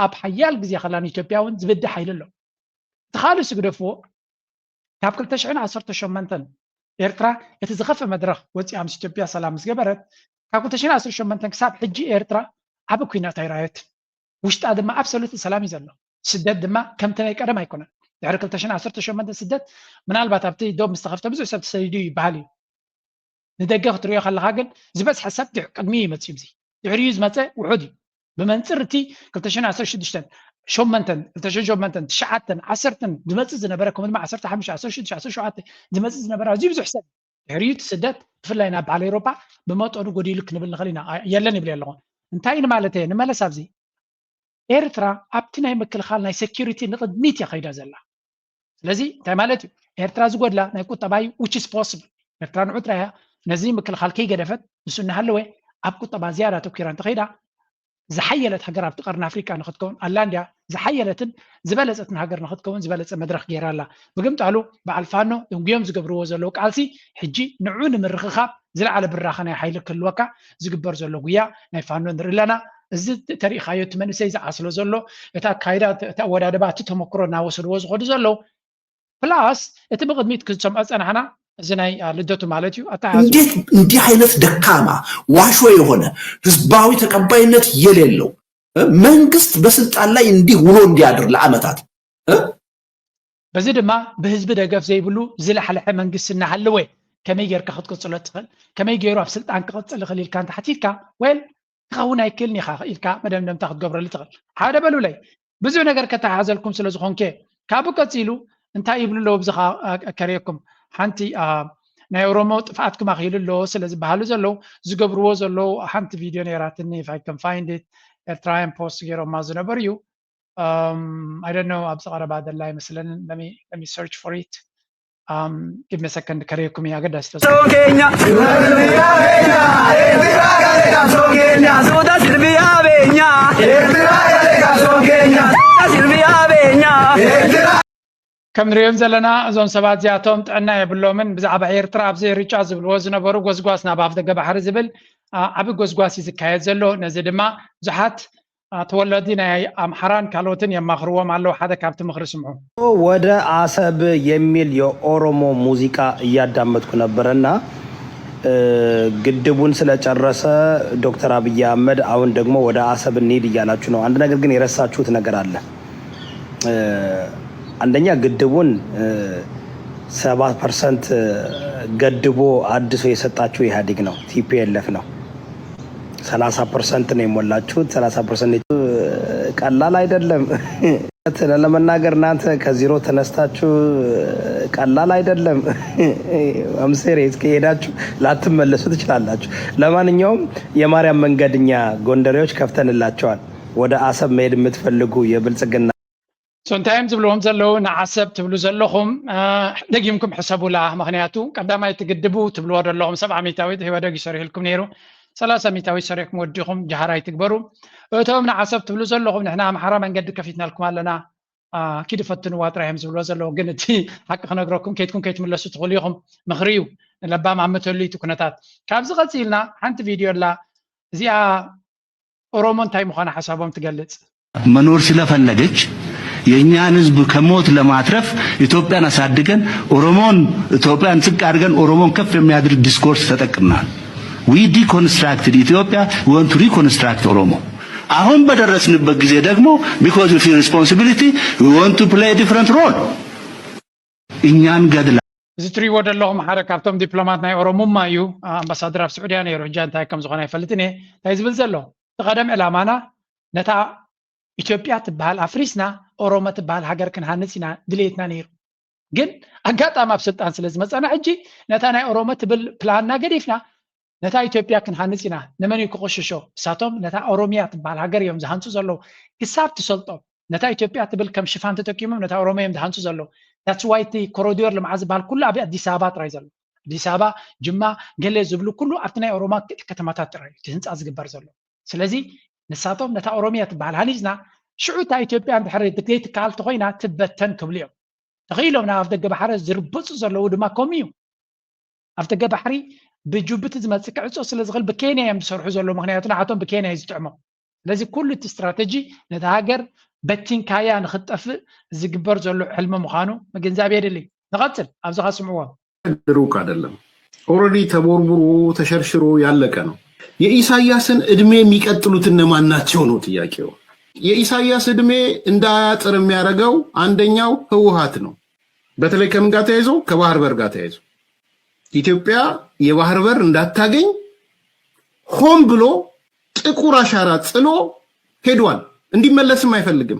ኣብ ሓያል ግዜ ከላን ኢትዮጵያ እውን ዝብዲ ሓይሊ ኣሎ እቲ ካልእ ዝግደፍዎ ካብ 2018 ኤርትራ እቲ ዝኸፈ መድረኽ ወፂኣ ምስ ኢትዮጵያ ሰላም ምስ ገበረት ካብ 2018 ክሳብ ሕጂ ኤርትራ ዓብ ኩናት ኣይረኣየት ውሽጣ ድማ ኣብሶሉት ሰላም እዩ ዘሎ ስደት ድማ ከምቲ ናይ ቀደም ኣይኮነን ድሕሪ 2018 ስደት ምናልባት ኣብቲ ዶብ ምስ ተኸፍተ ብዙሕ ሰብ ተሰዲዱ ይበሃል እዩ ንደገ ክትሪኦ ከለካ ግን ዝበፅሐ ሰብ ቅድሚ ይመፅእ እዩ ድሕሪኡ ዝመፀ ውሑድ እዩ ብመንፅር እቲ 2016 8 2008 9 10 ዝመፅእ ዝነበረ ከምኡ ድማ 15 16 17 ዝመፅእ ዝነበረ ኣዝዩ ብዙሕ ሰብ ድሕሪኡ እቲ ስደት ብፍላይ ናብ በዓል ኤሮጳ ብመጠኑ ጎዲሉ ክንብል ንኽእል ኢና የለን ይብል ኣለኹ እንታይ ንማለት እየ ንመለስ ኣብዚ ኤርትራ ኣብቲ ናይ ምክልኻል ናይ ሴኪሪቲ ንቅድሚት እያ ከይዳ ዘላ ስለዚ እንታይ ማለት እዩ ኤርትራ ዝጎድላ ናይ ቁጠባ እዩ which is possible ኤርትራ ንዑ ጥራይ ነዚ ምክልኻል ከይገደፈት ንሱ እናሃለወ ኣብ ቁጠባ ዝያዳ ተኪራ እንተኸይዳ ዝሓየለት ሃገር ኣብቲ ቀርኒ ኣፍሪቃ ንክትከውን ኣላንድያ ዝሓየለትን ዝበለፀትን ሃገር ንክትከውን ዝበለፀ መድረክ ገይራ ኣላ ብግምጣሉ በዓል ፋኖ ደንጉዮም ዝገብርዎ ዘለዉ ቃልሲ ሕጂ ንዑ ንምርኽኻብ ዝለዓለ ብራኸ ናይ ሓይሊ ክህልወካ ዝግበር ዘሎ ጉያ ናይ ፋኖ ንርኢ ኣለና እዚ ተሪእኻዮ እቲ መንእሰይ ዝዓስሎ ዘሎ እታ ኣካይዳ እቲ ኣወዳድባ እቲ ተመክሮ እናወሰድዎ ዝኸዱ ዘለዉ ፕላስ እቲ ብቅድሚት ክሰምዖ ፀናሕና እዚ ናይ ልደቱ ማለት እዩ እንዴት እንዲህ አይነት ደካማ ዋሾ የሆነ ህዝባዊ ተቀባይነት የሌለው መንግስት በስልጣን ላይ እንዲህ ውሎ እንዲያድር ለዓመታት በዚህ ድማ ብህዝቢ ደገፍ ዘይብሉ ዝለሓለሐ መንግስት እናሃለወ ከመይ ጌርካ ክትቅፅሎ ትኽእል ከመይ ገይሩ ኣብ ስልጣን ክቕፅል ይኽእል ኢልካ እንተሓቲትካ ወል ክኸውን ኣይክእልኒ ኢኻ ኢልካ መደምደምታ ክትገብረሉ ትኽእል ሓደ በሉለይ ብዙሕ ነገር ከተሓዘልኩም ስለ ዝኾንከ ካብኡ ቀፂሉ እንታይ ይብሉ ኣለዉ ብዝኻ ከርየኩም ሓንቲ ናይ ኦሮሞ ጥፍኣትኩም ኣኽኢሉ ኣሎ ስለ ዝበሃሉ ዘለዉ ዝገብርዎ ዘለዉ ሓንቲ ቪድዮ ነይራትኒ if I can find it ኤርትራውያን ፖስት ገይሮማ ዝነበሩ እዩ I don't know ኣብዚ ቀረባ ዘላ ይመስለኒ let me search for it give me a second ከርየኩም እያ ገዳሲ ሶኬኛ ከም ንሪኦም ዘለና እዞም ሰባት እዚኣቶም ጥዕና የብሎምን ብዛዕባ ኤርትራ ኣብዚ ርጫ ዝብልዎ ዝነበሩ ጎስጓስ ናብ ኣፍ ደገ ባሕሪ ዝብል ዓብ ጎስጓስ እዩ ዝካየድ ዘሎ ነዚ ድማ ብዙሓት ተወለዲ ናይ ኣምሓራን ካልኦትን የማኽርዎም ኣለዉ ሓደ ካብቲ ምክሪ ስምዑ ወደ አሰብ የሚል የኦሮሞ ሙዚቃ እያዳመጥኩ ነበረና ግድቡን ስለጨረሰ ዶክተር አብይ አህመድ አሁን ደግሞ ወደ አሰብ እንሂድ እያላችሁ ነው። አንድ ነገር ግን የረሳችሁት ነገር አለ። አንደኛ ግድቡን 7% ገድቦ አድሶ የሰጣችሁ ኢህአዴግ ነው፣ ቲፒኤልኤፍ ነው። 30% ነው የሞላችሁት 30% ቀላል አይደለም ለመናገር እናንተ ከዜሮ ተነስታችሁ ቀላል አይደለም አምሴሬ እስከሄዳችሁ ላትመለሱ ትችላላችሁ ለማንኛውም የማርያም መንገድኛ ጎንደሬዎች ከፍተንላቸዋል ወደ አሰብ መሄድ የምትፈልጉ የብልጽግና sometimes ብለውም ዘለው ንዓሰብ ትብሉ ዘለኹም ደጊምኩም ሕሰቡላ ምክንያቱ ቀዳማይ ትግድቡ ትብሉ ወደለኹም 7 ሚታዊት ህወደግ ይሰርሕልኩም ነይሩ 30 ሚታዊት ሰሪሕኩም ወዲኹም ጃሃራይ ትግበሩ እቶም ንዓሰብ ትብሉ ዘለኹም ንሕና አምሓራ መንገዲ ከፊትናልኩም ኣለና ኪድ ፈትኑ ዋጥራይም ዝብሉ ዘለው ግን እቲ ሓቂ ክነግረኩም ከይትኩም ከይትምለሱ ትኽእሉ ኢኹም ምኽሪዩ ለባም ዓመተሉ ኩነታት ካብዚ ቀፂልና ሓንቲ ቪድዮ ላ እዚኣ ኦሮሞ እንታይ ምዃና ሓሳቦም ትገልጽ መኖር ስለፈለገች የኛን ህዝብ ከሞት ለማትረፍ ኢትዮጵያን አሳድገን ኦሮሞን ኢትዮጵያን ጽቅ አድርገን ኦሮሞን ከፍ የሚያድርግ ዲስኮርስ ተጠቅመናል we deconstructed Ethiopia we want to reconstruct ኦሮሞ አሁን በደረስንበት ጊዜ ደግሞ because of your responsibility we want to play a different role እኛን ገድላ ዝትሪ ወደለኹም ሓደ ካብቶም ዲፕሎማት ናይ ኦሮሞማ እዩ አምባሳደር አብ ስዑድያ ነይሩ ሕጂ እንታይ ከም ዝኾነ አይፈልጥን እንታይ ዝብል ዘሎ ተቀደም ዕላማና ነታ ኢትዮጵያ ትበሃል አፍሪስና ኦሮሞ ትበሃል ሃገር ክንሃንጽና ድሌትና ነይሩ ግን አጋጣሚ ኣብ ስልጣን ስለዚ መጻና ሕጂ ነታ ናይ ኦሮሞ ትብል ፕላንና ገዲፍና ነታ ኢትዮጵያ ክንሃንጽና ነመን ይክቆሽሾ ሳቶም ነታ ኦሮሚያ ትበሃል ሃገር እዮም ዝሃንጹ ዘለው ክሳብ ትሰልጦ ነታ ኢትዮጵያ ትብል ከም ሽፋን ተጠቂሞም ነታ ኦሮሞ እዮም ዝሃንጹ ዘለው that's why the corridor ልምዓት ዝበሃል ኩሉ ኣብ አዲስ አበባ ጥራይ ዘሎ አዲስ አበባ ጅማ ገለ ዝብሉ ኩሉ ኣብቲ ናይ ኦሮሞ ከተማታት ጥራይ እቲ ህንጻ ዝግበር ዘሎ ስለዚ ንሳቶም ነታ ኦሮሚያ ትበሃል ሃኒጽና ሽዑታ ኢትዮጵያ እንድሕር ድግዴት ካልት ኮይና ትበተን ክብሉ እዮም ተኺሎም ናብ ደገ ባሕሪ ዝርብጹ ዘለው ድማ ኮሚዩ ኣብ ደገ ባሕሪ ብጅቡቲ ዝመጽእ ክዕጾ ስለ ዝኽእል ብኬንያ እዮም ዝሰርሑ ዘለው ምክንያቱ ንዓቶም ብኬንያ ይዝጥዕሞ ስለዚ ኩሉ እቲ ስትራቴጂ ነታ ሃገር በቲንካያ ንኽጠፍእ ዝግበር ዘሎ ሕልሚ ምዃኑ ምግንዛብ የድሊ ንቐጽል ኣብዚ ካስምዕዎ ሩቅ አይደለም ኦልሬዲ ተቦርቡሮ ተሸርሽሮ ያለቀ ነው የኢሳያስን እድሜ የሚቀጥሉት እነማን ናቸው ነው ጥያቄው የኢሳያስ እድሜ እንዳያጥር የሚያደርገው አንደኛው ህወሓት ነው በተለይ ከምን ጋር ተያይዞ ከባህር በር ጋር ተያይዞ ኢትዮጵያ የባህር በር እንዳታገኝ ሆን ብሎ ጥቁር አሻራ ጥሎ ሄዷል እንዲመለስም አይፈልግም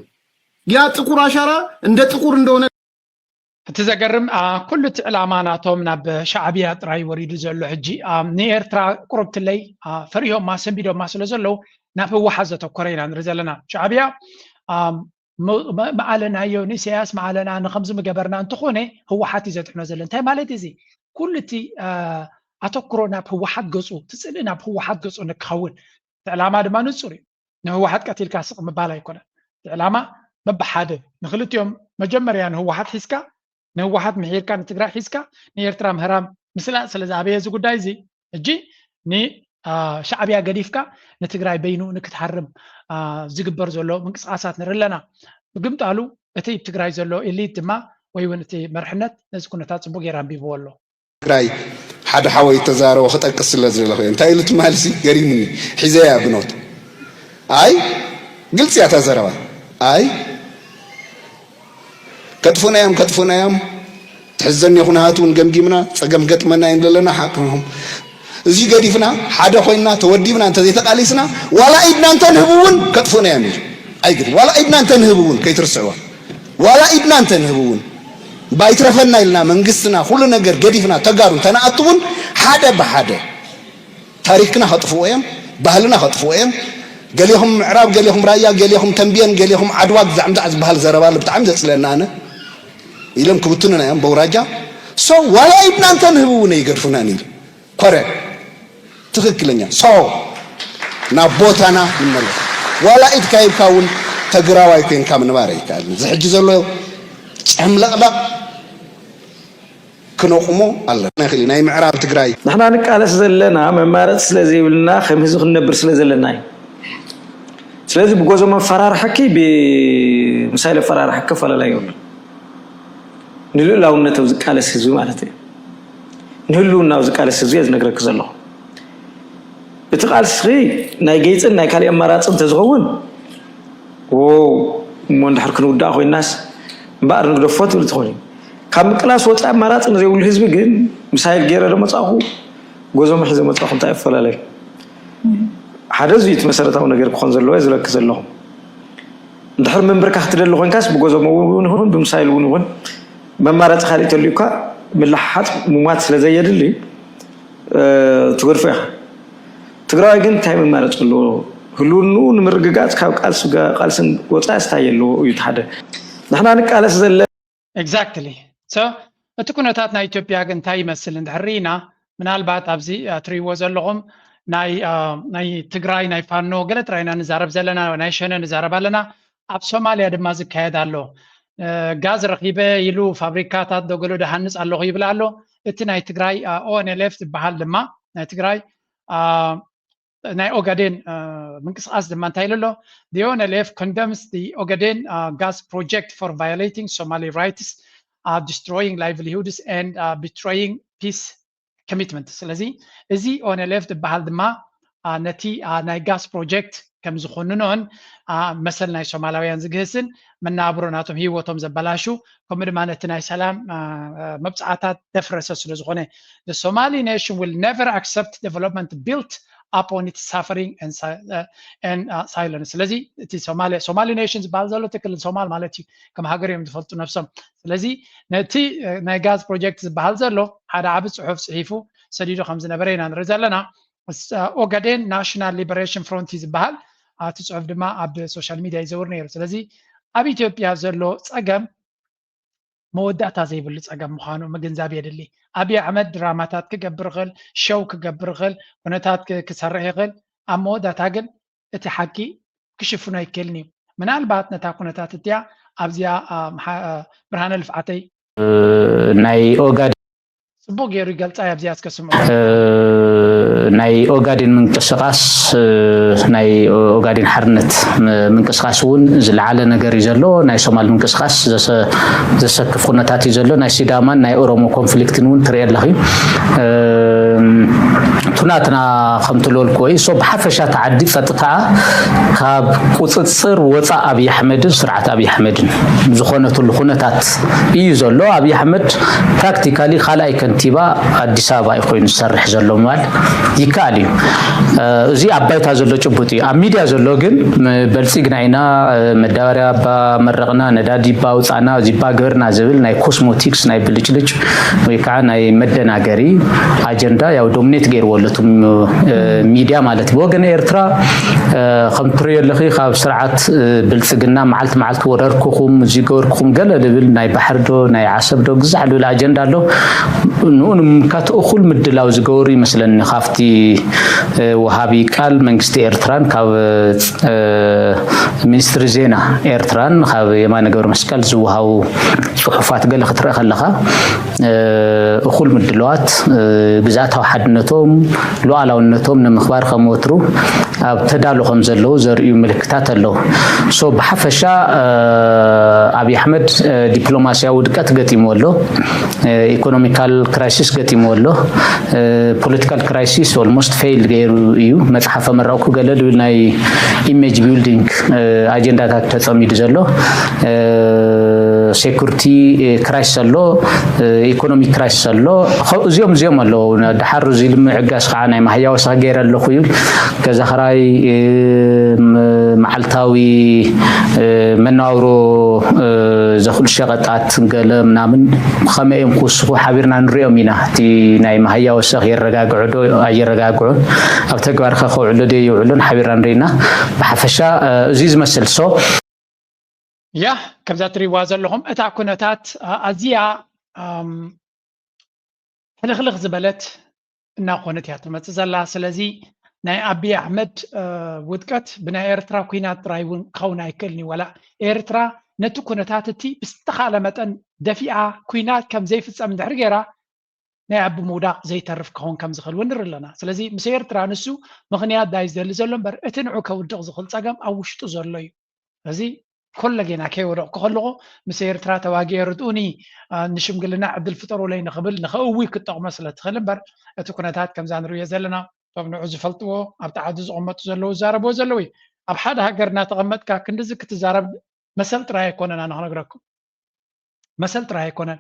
ያ ጥቁር አሻራ እንደ ጥቁር እንደሆነ تزقرم كل تعلامنا ناتهم ناب شعبية راي وريد زلو حجي نيرترا قربت لي فريهم ما سنبيدو ما سلزلو ناب وحزة كورينا نرزلنا شعبية ما علنا يوني سياس ما علنا نخمز مقبرنا انتخوني هو حاتي زد حنا زلن تاي مالتي زي كل تي اتوكرو ناب هو حد قصو تسألي ناب هو حد قصو نكخون تعلامة ما نصوري هو حد قتيل كاسق مبالا يكون تعلامة مبحاده نخلط يوم مجمر يعني هو حد حسكا نوحات محير كان تقرأ حسكا نيرترا مهرام مثلا سلزابيه زي قداي زي اجي ني شعبيا قديفكا نتقرأ بينو نكتحرم زيقبر زولو من قصاصات نرلنا بقمت قالو اتي بتقرأ زولو اللي تما ويون اتي مرحنت نزكو نتاتصبو غيران بيبولو تقرأي حدا حاوي تزارو وخطأ قصة لازم لخوين تايلو تمالسي قريمني حزايا بنوت اي قلت يا تزاروا اي كتفونا يام تحزني يخون هاتون جمجمنا فجم قتمنا إن لنا حقهم زي قديفنا حدا خوينا تودينا أنت زي تقاليسنا ولا إدنا أنت نهبون كتفونا يامير أيقد ولا إدنا أنت نهبون كي ترسوا ولا إدنا أنت نهبون بايترفنا إلنا من قصنا كلنا نجر قديفنا تجارون تناقضون حدا بحدا تاريخنا خطفوهم بهلنا خطفوهم قال لهم عرب قال لهم رايا قال لهم تنبيان قال لهم عدوات زعمت عز بهال زربال بتعمد لنا أنا إلهم كبتنا يوم بوراجع سو ولا ابن أنت نهبون يقرفنا نيل قرر تخكلني سو نبوتنا من الله ولا إد كايب كون تجراوا يكين كامن باري كان زحجز الله عملاق لا كنوا قمو الله نخلي نايم عرب تجراي نحن نقال سلنا ممارس لزي ولنا خمس نبر سلزلنا ስለዚህ በጎዞ መፈራር ሐቂ በምሳሌ ፈራር ሐቅ ፈለላ ይሆን ንሉላውነት ዝቃለ ህዝብ ማለት ነው ንሉላው ዝቃለ ህዝብ ያዝነግረክ ዘሎ በተቃልስ ናይ ገይጽን ናይ ካሊ አማራጽን ተዝኸውን ሞን ድሕርክን ውዳ ኮይናስ ባር ንግደፎት ብልትኾኒ ካብ ምቅላስ ወጣ አማራጽን ዘይውል ህዝብ ግን ምሳሌ ገረ ደሞ ጻኹ ጎዞ መሕዘ መጻኹ እንታይ ፈለላ حدث يتمسرتاو ነገር ክኾን ዘለዎ ዝለክ ዘለዎ እንድሕር መንበርካ ክትደሊ ኮይንካስ ብጎዞም እውን ይሁን ብምሳይል እውን ይሁን መማረጽ ካልእ ተልዩካ ምልሓጥ ሙማት ስለዘየድሊ ትጎርፈ ትግራይ ግን ታይ መማረጽ ዘለዎ ሁሉኑ ንምርግጋጽ ካብ ቃልስን ወጻ ስታየለው እዩ ተሓደ ንሕና ንቃለስ ዘለ ኤግዛክትሊ ሶ እቲ ኩነታት ናይ ኢትዮጵያ ግን ታይ ይመስል እንድሕሪና ምናልባት ኣብዚ ትሪዎ ዘለኹም ናይ ትግራይ ናይ ፋኖ ገለ ጥራይና ንዛረብ ዘለና ናይ ሸነ ንዛረብ ኣለና ኣብ ሶማልያ ድማ ዝካየድ ኣሎ ጋዝ ረኺበ ኢሉ ፋብሪካታት ደገሎ ደሃንጽ ኣለኹ ይብል ኣሎ እቲ ናይ ትግራይ ኦንኤልኤፍ ዝበሃል ድማ ናይ ትግራይ ናይ ኦጋዴን ምንቅስቃስ ድማ እንታይ ኢሉ ኣሎ the ONLF condemns the Ogaden gas project for violating Somali rights destroying livelihoods and betraying peace commitment ስለዚ እዚ ONLF ዝበሃል ድማ ነቲ ናይ ጋስ ፕሮጀክት ከም ዝኮንኖን መሰል ናይ ሶማላውያን ዝግህስን መናብሮናቶም ህይወቶም ዘበላሹ ከምኡ ድማ ነቲ ናይ ሰላም መብጻዕታት ደፍረሰ ስለ ዝኾነ the Somali nation will never accept development built upon its suffering and silence ስለዚ እቲ Somali nation ዝበሃል ዘሎ ትክክል ሶማል ማለት እዩ ከም ሃገር እዮም ዝፈልጡ ነፍሶም ስለዚ ነቲ ናይ ጋዝ ፕሮጀክት ዝበሃል ዘሎ ሓደ ዓብ ጽሑፍ ጽሒፉ ሰዲዱ ከም ዝነበረ ኢና ንርኢ ዘለና ኦጋዴን ናሽናል ሊበሬሽን ፍሮንት ዝበሃል እቲ ጽሑፍ ድማ ኣብ ሶሻል ሚዲያ ይዘውር ነይሩ ስለዚ ኣብ ኢትዮጵያ ዘሎ ጸገም መወዳእታ ዘይብሉ ጸገም ምዃኑ ምግንዛብ የድሊ ኣብይ ኣሕመድ ድራማታት ክገብር ይኽእል ሸው ክገብር ይኽእል ኩነታት ክሰርሕ ይኽእል ኣብ መወዳእታ ግን እቲ ሓቂ ክሽፍኖ ኣይክእልን እዩ ምናልባት ነታ ኩነታት እትያ ኣብዚኣ ብርሃነ ልፍዓተይ ናይ ኦጋዴን ጽቡቅ ገይሩ ይገልጻ ኣብዚኣ እስከስምዑ ናይ ኦጋዴን ምንቅስቃስ ናይ ኦጋዴን ሓርነት ምንቅስቃስ እውን ዝለዓለ ነገር እዩ ዘሎ ናይ ሶማል ምንቅስቃስ ዘሰክፍ ኩነታት እዩ ዘሎ ናይ ሲዳማን ናይ ኦሮሞ ኮንፍሊክትን እውን ትርኢ ኣለኺ ቱናትና ከምትለልኩ ወይ ሶ ብሓፈሻ ተዓዲ ጸጥታ ካብ ቁጽጽር ወፃእ ኣብይ ኣሕመድን ስርዓት ኣብይ ኣሕመድን ዝኾነትሉ ኩነታት እዩ ዘሎ ኣብይ ኣሕመድ ፕራክቲካሊ ካልኣይ ከንቲባ ኣዲስ አበባ እዩ ኮይኑ ዝሰርሕ ዘሎ ማለት ይካል እዩ እዚ ኣባይታ ዘሎ ጭቡጥ እዩ ኣብ ሚድያ ዘሎ ግን በልጽግና ኢና መዳበርያ መረቕና ነዳዲ ባውፃና ዚባ ገበርና ዝብል ናይ ኮስሞቲክስ ናይ ብልጭልጭ ወይ ከዓ ናይ መደናገሪ አጀንዳ ያው ዶሚኔት ገይርወለቱ ሚድያ ማለት ወገን ኤርትራ ከምትሪዮ ለኺ ካብ ስርዓት ብልጽግና መዓልቲ ወረርኩኹም ዚገርኩኹም ገለ ልብል ናይ ባሕርዶ ናይ ዓሰብዶ ግዛዕ ልብል አጀንዳ ኣሎ ንኡንም ካትእኹል ምድላው ዝገበሩ ይመስለኒ ካፍቲ ወሃቢ ቃል መንግስቲ ኤርትራን ካብ ሚኒስትሪ ዜና ኤርትራን ካብ የማነ ገብረ መስቀል ዝወሃቡ ጽሑፋት ገለ ክትርኢ ከለኻ እኹል ምድላዋት ግዛታዊ ሓድነቶም ሉዓላውነቶም ንምኽባር ከምወትሩ ኣብ ተዳሉ ከም ዘለዉ ዘርእዩ ምልክታት ኣለዉ ሶ ብሓፈሻ ኣብይ ኣሕመድ ዲፕሎማስያዊ ውድቀት ገጢምዎ ኣሎ ኢኮኖሚካል ክራይሲስ ገጢምዎ ኣሎ ፖለቲካል ክራይሲስ ኦልሞስት ፌይል ገይሩ እዩ መጽሓፈ መራቕኩ ገለ ልብል ናይ ኢሜጅ ቢልዲንግ አጀንዳታት ተጸሚዱ ዘሎ ሴኩሪቲ ክራይሲስ ኣሎ ኢኮኖሚክ ክራይሲስ ኣሎ እዚኦም ኣለዉ ድሓር እዚ ልምዕጋስ ከዓ ናይ ማህያዊ ወሳኺ ገይረ ኣለኹ እዩ ገዛ ኸራይ መዓልታዊ መነባብሮ ዘኽእሉ ሸቐጣት ገለ ምናምን ከመይ እዮም ክውስኹ ሓቢርና ንሪኦም ኢና እቲ ናይ ማህያዊ ወሳኺ የረጋግዑ ዶ ኣይረጋግዑን ኣብ ተግባር ከውዕሉ ዶ ይውዕሉን ሓቢርና ንሪና ብሓፈሻ እዚ ዝመስል ሶ ያ ከምዛ ትሪእዋ ዘለኹም እታ ኩነታት ኣዝያ ሕልኽልኽ ዝበለት እናኾነት እያ ትመፅእ ዘላ ስለዚ ናይ ኣብይ ኣሕመድ ውድቀት ብናይ ኤርትራ ኩናት ጥራይ እውን ክኸውን ኣይክእልኒ ወላ ኤርትራ ነቲ ኩነታት እቲ ብዝተኻለ መጠን ደፊኣ ኩናት ከም ዘይፍፀም እንድሕር ገይራ ናይ ዓቢ ምውዳቕ ዘይተርፍ ክኸውን ከም ዝኽእል እውን ንርኢ ኣለና ስለዚ ምስ ኤርትራ ንሱ ምኽንያት ዳይ ዝደሊ ዘሎ እምበር እቲ ንዑ ከውድቕ ዝኽእል ፀገም ኣብ ውሽጡ ዘሎ እዩ ስለዚ كل جينا كيورو كخلقو مسيرترا تواجي ردوني نشمقلنا عبد الفطر ولا نخبل نخوي كتاق مسألة خلبر اتكونتات كم زان رويا زلنا طبعا عز فلتو ابتعدز امته زلو زاربو زلوي اب حدا هاجرنا تغمت كا كندز كتزارب مسألة راي كونن انا هنقراكم مسألة راي كونن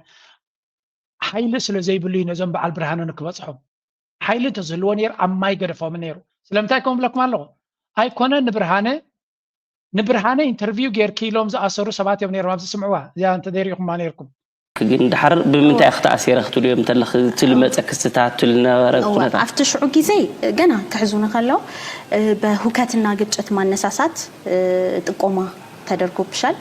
حيل سلو زي بلي نزم بعل برهانو نكبصحو حيل تزلونير عماي قرفو منيرو سلامتاكم لكم الله ኣይኮነ ንብርሃነ ኢንተርቪው ጌርኪሎም ዝኣሰሩ ሰባት እዮም ነይሮም ኣብዚ ስምዕዋ እዚኣ እንተደሪኹማ ነይርኩም ግን ድሓር ብምንታይ ክትኣሲረ ክትሉ እዮም ተለኽ ትልመፀ ክስተታት ትልነበረ ኩነታት ኣብቲ ሽዑ ግዜ ገና ክሕዙና ከለው በሁከትና ግጭት ማነሳሳት ጥቆማ ተደርጎብሻል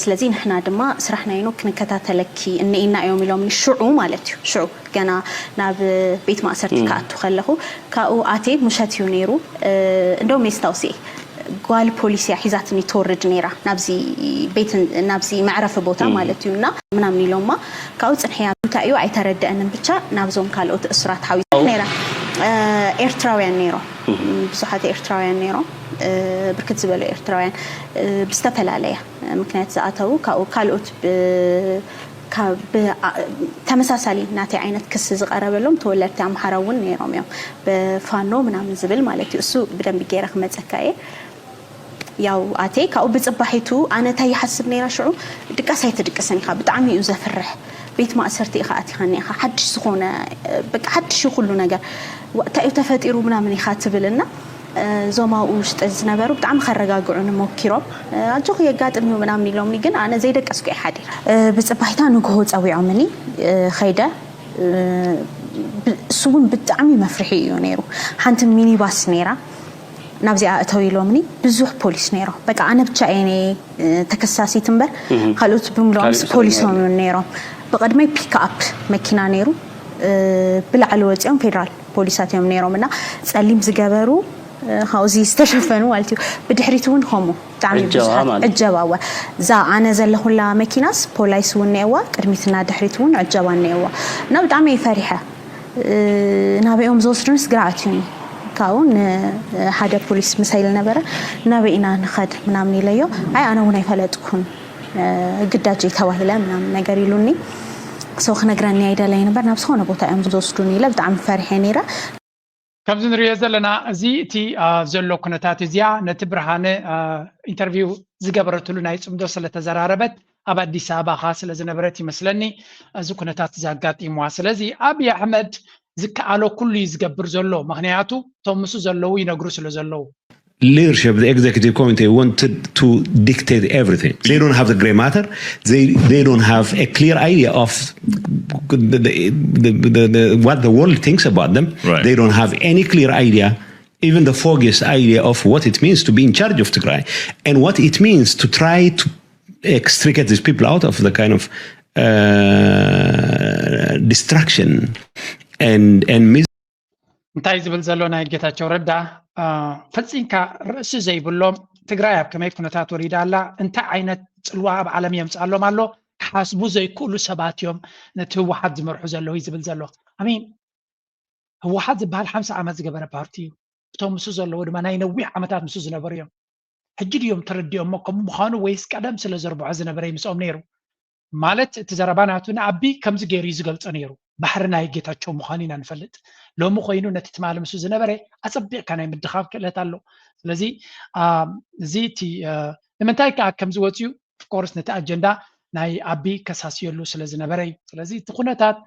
ስለዚህ ንሕና ድማ ስራሕና ይኖ ክንከታተለኪ እነኢና እዮም ኢሎም ንሽዑ ማለት እዩ ሽዑ ገና ናብ ቤት ማእሰርቲ ካኣቱ ከለኹ ካኡ ኣቴ ሙሸት እዩ ነይሩ እንደውም የስታውሲ ጓል ፖሊስያ ሒዛትኒ ተወርድ ነይራ ናብዚ መዕረፊ ቦታ ማለት እዩና ምናምን ኢሎማ ካኡ ፅንሕያ እንታይ እዩ ኣይተረድአንን ብቻ ናብዞም ካልኦት እስራት ሓዊት ነይራ ኤርትራውያን ነይሮም ብዙሓት ኤርትራውያን ነይሮም ብርክት ዝበሉ ኤርትራውያን ብዝተፈላለየ ምክንያት ዝኣተው ካኡ ካልኦት ተመሳሳሊ ናተይ ዓይነት ክስ ዝቀረበሎም ተወለድቲ ኣምሓራ እውን ነይሮም እዮም በፋኖ ምናምን ዝብል ማለት እዩ እሱ ብደንብ ገይረ ክመፀካየ ያው ኣቴ ካኡ ብፅባሒቱ ኣነ እንታይ ይሓስብ ነይራ ሽዑ ድቃስ ኣይትድቅስን ኢኻ ብጣዕሚ እዩ ዘፍርሕ ቤት ማእሰርቲ ኢኻ ኣቲኻኒ ኢኻ ሓድሽ ዝኾነ በቃ ሓድሽ ኩሉ ነገር እንታይ እዩ ተፈጢሩ ምናምን ኢኻ ትብልና ዞማኡ ውሽጢ ዝነበሩ ብጣዕሚ ከረጋግዑን ሞኪሮም ኣጆኹ የጋጥም እዩ ምናምን ኢሎምኒ ግን ኣነ ዘይደቀስኩ እየ ሓዲር ብፅባሒታ ንግሆ ፀዊዖምኒ ኸይደ እሱ እውን ብጣዕሚ መፍርሒ እዩ ነይሩ ሓንቲ ሚኒባስ ነይራ ናብዚኣ እተው ኢሎምኒ ብዙሕ ፖሊስ ነይሮም በቃ ኣነ ብቻ እየ ተከሳሲት እምበር ካልኦት ብምሎም ፖሊሶም ነይሮም ብቐድመይ ፒክኣፕ መኪና ነይሩ ብላዕሊ ወፂኦም ፌደራል ፖሊሳት እዮም ነይሮም እና ፀሊም ዝገበሩ ሃውዚ ዝተሸፈኑ ማለት እዩ ብድሕሪት እውን ከምኡ ብጣዕሚ ብዙሓት ዕጀባዋ እዛ ኣነ ዘለኹላ መኪናስ ፖላይስ እውን ነይዋ ቅድሚትና ድሕሪት እውን ዕጀባ ነይዋ እና ብጣዕሚ ፈሪሐ ናብኦም ዝወስዱንስ ግርዓት እዩ ካውን ሓደ ፖሊስ ምሳይል ነበረ ናበኢና ንኸድ ምናምን ኢለዮ ኣይ ኣነ እውን ኣይፈለጥኩን ግዳጅ ተባሂለ ምናምን ነገር ኢሉኒ ሰው ክነግረኒ ኣይደለይ ነበር ናብ ዝኾነ ቦታ እዮም ዝወስዱኒ ኢለ ብጣዕሚ ፈሪሐ ነይረ ከምዚ ንሪኦ ዘለና እዚ እቲ ዘሎ ኩነታት እዚኣ ነቲ ብርሃነ ኢንተርቪው ዝገበረትሉ ናይ ፅምዶ ስለተዘራረበት ኣብ ኣዲስ ኣበባ ኻ ስለ ዝነበረት ይመስለኒ እዚ ኩነታት ዘጋጢምዋ ስለዚ ኣብይ ኣሕመድ ዝከኣሎ ኩሉ ዝገብር ዘሎ ምክንያቱ እቶም ምስ ዘለዉ ይነግሩ ስለ ዘለዉ leadership, the executive committee wanted to dictate everything. They don't have the grey matter. They don't have a clear idea of what the world thinks about them. Right. They don't have any clear idea, even the foggiest idea of what it means to be in charge of Tigray and what it means to try to extricate these people out of the kind of destruction and እንታይ ዝብል ዘሎ ናይ ጌታቸው ረዳ ፈፂንካ ርእሲ ዘይብሎም ትግራይ ኣብ ከመይ ኩነታት ወሪዳ ኣላ እንታይ ዓይነት ፅልዋ ኣብ ዓለም የምፅኣሎም ኣሎ ሓስቡ ዘይክእሉ ሰባት እዮም ነቲ ህወሓት ዝመርሑ ዘለዉ ዝብል ዘሎ ኣሚን ህወሓት ዝበሃል 50 ዓመት ዝገበረ ፓርቲ እዩ እቶም ምስ ዘለዉ ድማ ናይ ነዊሕ ዓመታት ምስ ዝነበሩ እዮም ሕጂ ድዮም ተረዲኦም ከም ምዃኑ ወይስ ቀደም ስለ ዘርብዖ ዝነበረ ይምፅኦም ነይሩ ማለት እቲ ዘረባናቱ ንዓቢ ከምዚ ገይሩ ዝገልፆ ነይሩ ባሕሪ ናይ ጌታቸው ምዃኑ ኢና ንፈልጥ ሎሚ ኮይኑ ነቲ ትማል ምስ ዝነበረ ኣፀቢቕካ ናይ ምድኻብ ክእለት ኣሎ ስለዚ እዚ እቲ ንምንታይ ከዓ ከምዚ ወፅዩ ፍቆርስ ነቲ ኣጀንዳ ናይ ኣቢ ከሳስየሉ ስለ ዝነበረ ስለዚ እቲ ኩነታት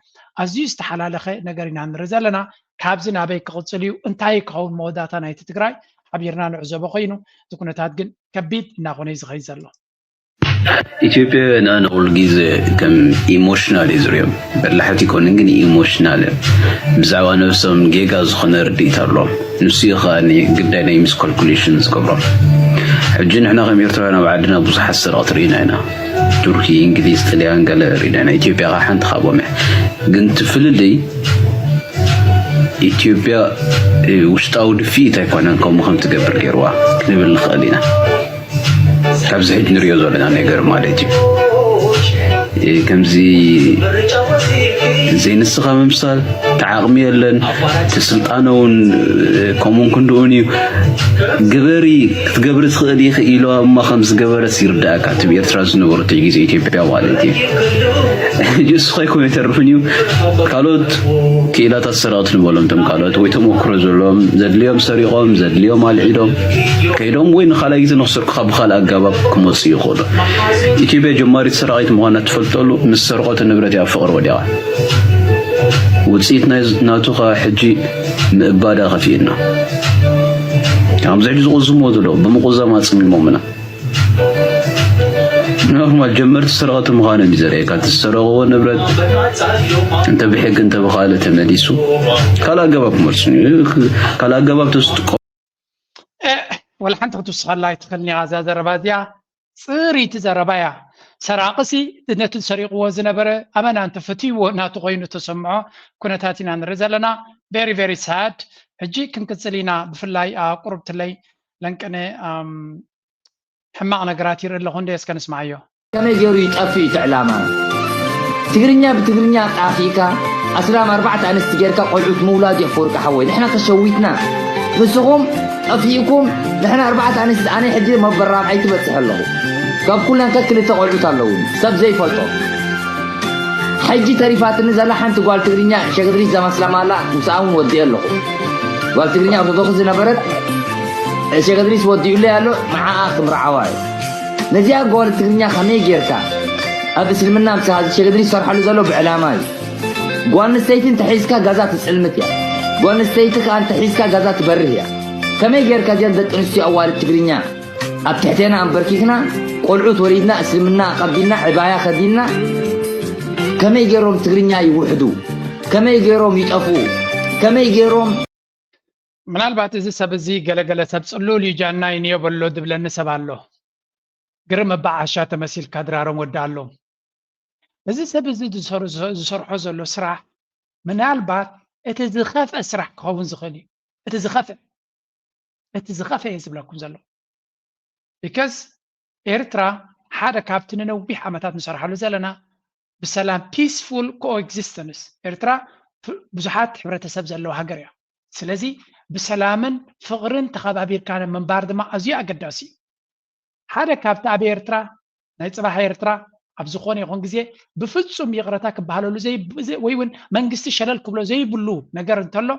ኣዝዩ ዝተሓላለኸ ነገር ኢና ንርኢ ዘለና ካብዚ ናበይ ክቕፅል እዩ እንታይ ክኸውን መወዳእታ ናይቲ ትግራይ ሓቢርና ንዕዘቦ ኮይኑ እቲ ኩነታት ግን ከቢድ እናኾነ እዩ ዝኸይድ ዘሎ ኢትዮጵያውያን ኣነ ኩሉ ግዜ ከም ኢሞሽናል እዩ ዝሪኦም በላሕቲ ይኮንን ግን ኢሞሽናል ብዛዕባ ነብሶም ጌጋ ዝኾነ ርድኢት ኣለዎም ንሱ እዩ ከዓ ግዳይ ናይ ሚስ ካልኩሌሽን ዝገብሮም ሕጂ ንሕና ከም ኤርትራውያን ኣብ ዓድና ብዙሓት ሰረቕቲ ርኢና ኢና ቱርኪ እንግሊዝ ጣልያን ገለ ርኢና ኢና ኢትዮጵያ ከዓ ሓንቲ ካብኦም እያ ግን ትፍልለይ ኢትዮጵያ ውሽጣዊ ድፊት ኣይኮነን ከምኡ ከም ትገብር ገይርዋ ክንብል ንኽእል ኢና ካብዚ ሕጂ ንሪኦ ዘለና ነገር ማለት እዩ ከምዚ ዘይንስኻ ምምሳል ተዓቕሚ የለን ትስልጣነ እውን ከምኡን ክንድኡን እዩ ግበሪ ክትገብሪ ትኽእል ኢኸ ኢሎ እማ ከም ዝገበረት ይርዳእካ እቲ ብኤርትራ ዝነበሩ እቲ ግዜ ኢትዮጵያ ማለት እዩ እሱ ኸይኮነ የተርፍን እዩ ካልኦት ክኢላታት ሰራቕት ንበሎም ቶም ካልኦት ወይ ተሞክሮ ዘለዎም ዘድልዮም ሰሪቖም ዘድልዮም ኣልዒዶም ከይዶም ወይ ንኻልኣይ ግዜ ንኽሰርኩ ብኻልእ ኣገባብ ክመፁ ይኽእሉ ኢትዮጵያ ጀማሪት ሰራቒት ምዃና ትፈልጠሉ ምስ ሰርቆት ንብረት ኣብ ፍቕሪ ወዲቓ ውፅኢት ናቱ ከዓ ሕጂ ምእባዳ ኸፊኢልና عم زعل زوز مودلو بمقزمات سميمومنا نورمال جمرت السرقة مغانم زري كانت السرقة نبرد انت بحق انت بخالة تمديسو كلا قباب مرسني كلا قباب تستقو ولا حنت تسخر لا يتخلني غازا زرباديا صيري تزربايا سراقسي نت سريق وزنبره امانه انت فتيو ناتو غينو تسمعوا كنتاتنا نرزلنا very very sad اجي كنكسلينا بفلاي قربت لي لنكنه حماق نغرات يرل لهون ديس كنسمعيو كما يجرو يطفي تعلاما تغرينيا بتغرينيا طافيكا اسلام 4 انست جيركا قلعت مولاد يفورك حوي احنا تشويتنا بسهم افيكم نحن 4 انست انا حدي ما برام عيت بتصح له كاب كلنا ككل تقعدوا تالون سب زي فلطو حجي تريفات نزل حنت قال تغرينيا شغدري زمان سلام الله مساون ودي له قال تغرينيا ارتدوكس نبرت شغدري ودي له قالوا مع اخر عواي نجي قال تغرينيا خمي جيركا هذا سلمنا مساعد شغدري صرح له زلو بعلاماي قال نستيتن تحيسكا غازات سلمتيا قال نستيتك انت حيسكا غازات بريا كمي جيركا جدت انسي اول تغرينيا ابتحتنا امبركيكنا قلعوت وريدنا اسلمنا قبلنا عبايا خدينا كما يجيروم تغرينيا يوحدو كما يجيروم يطفو كما يجيروم ምናልባት እዚ ሰብ እዚ ገለገለ ሰብ ጽሉል ይጃና ይንዮ በሎ ድብለን ሰባሎ ግርም ባዓሻ ተመሲል ካድራሮም ወዳሎ እዚ ሰብ እዚ ዝሰርሖ ዘሎ ስራሕ ምናልባት እቲ ዝኸፈ ስራሕ ክኸውን ዝኽእል እዩ እቲ ዝኸፈ ዝብለኩም ዘሎ because ኤርትራ ሓደ ካብቲ ነዊሕ ዓመታት ንሰርሓሉ ዘለና ብሰላም peaceful coexistence ኤርትራ ብዙሓት ሕብረተሰብ ዘለዎ ሃገር እያ ስለዚ بسلامن فقرن تخابير كان من بارد ما أزياء قداسي هذا كابت أبي إرترا نيتصبح إرترا أبزخوني يخون جزية بفتسم يغرتاك بحالو زي ويون منجست شلال كبلو زي بلو نجار انتلو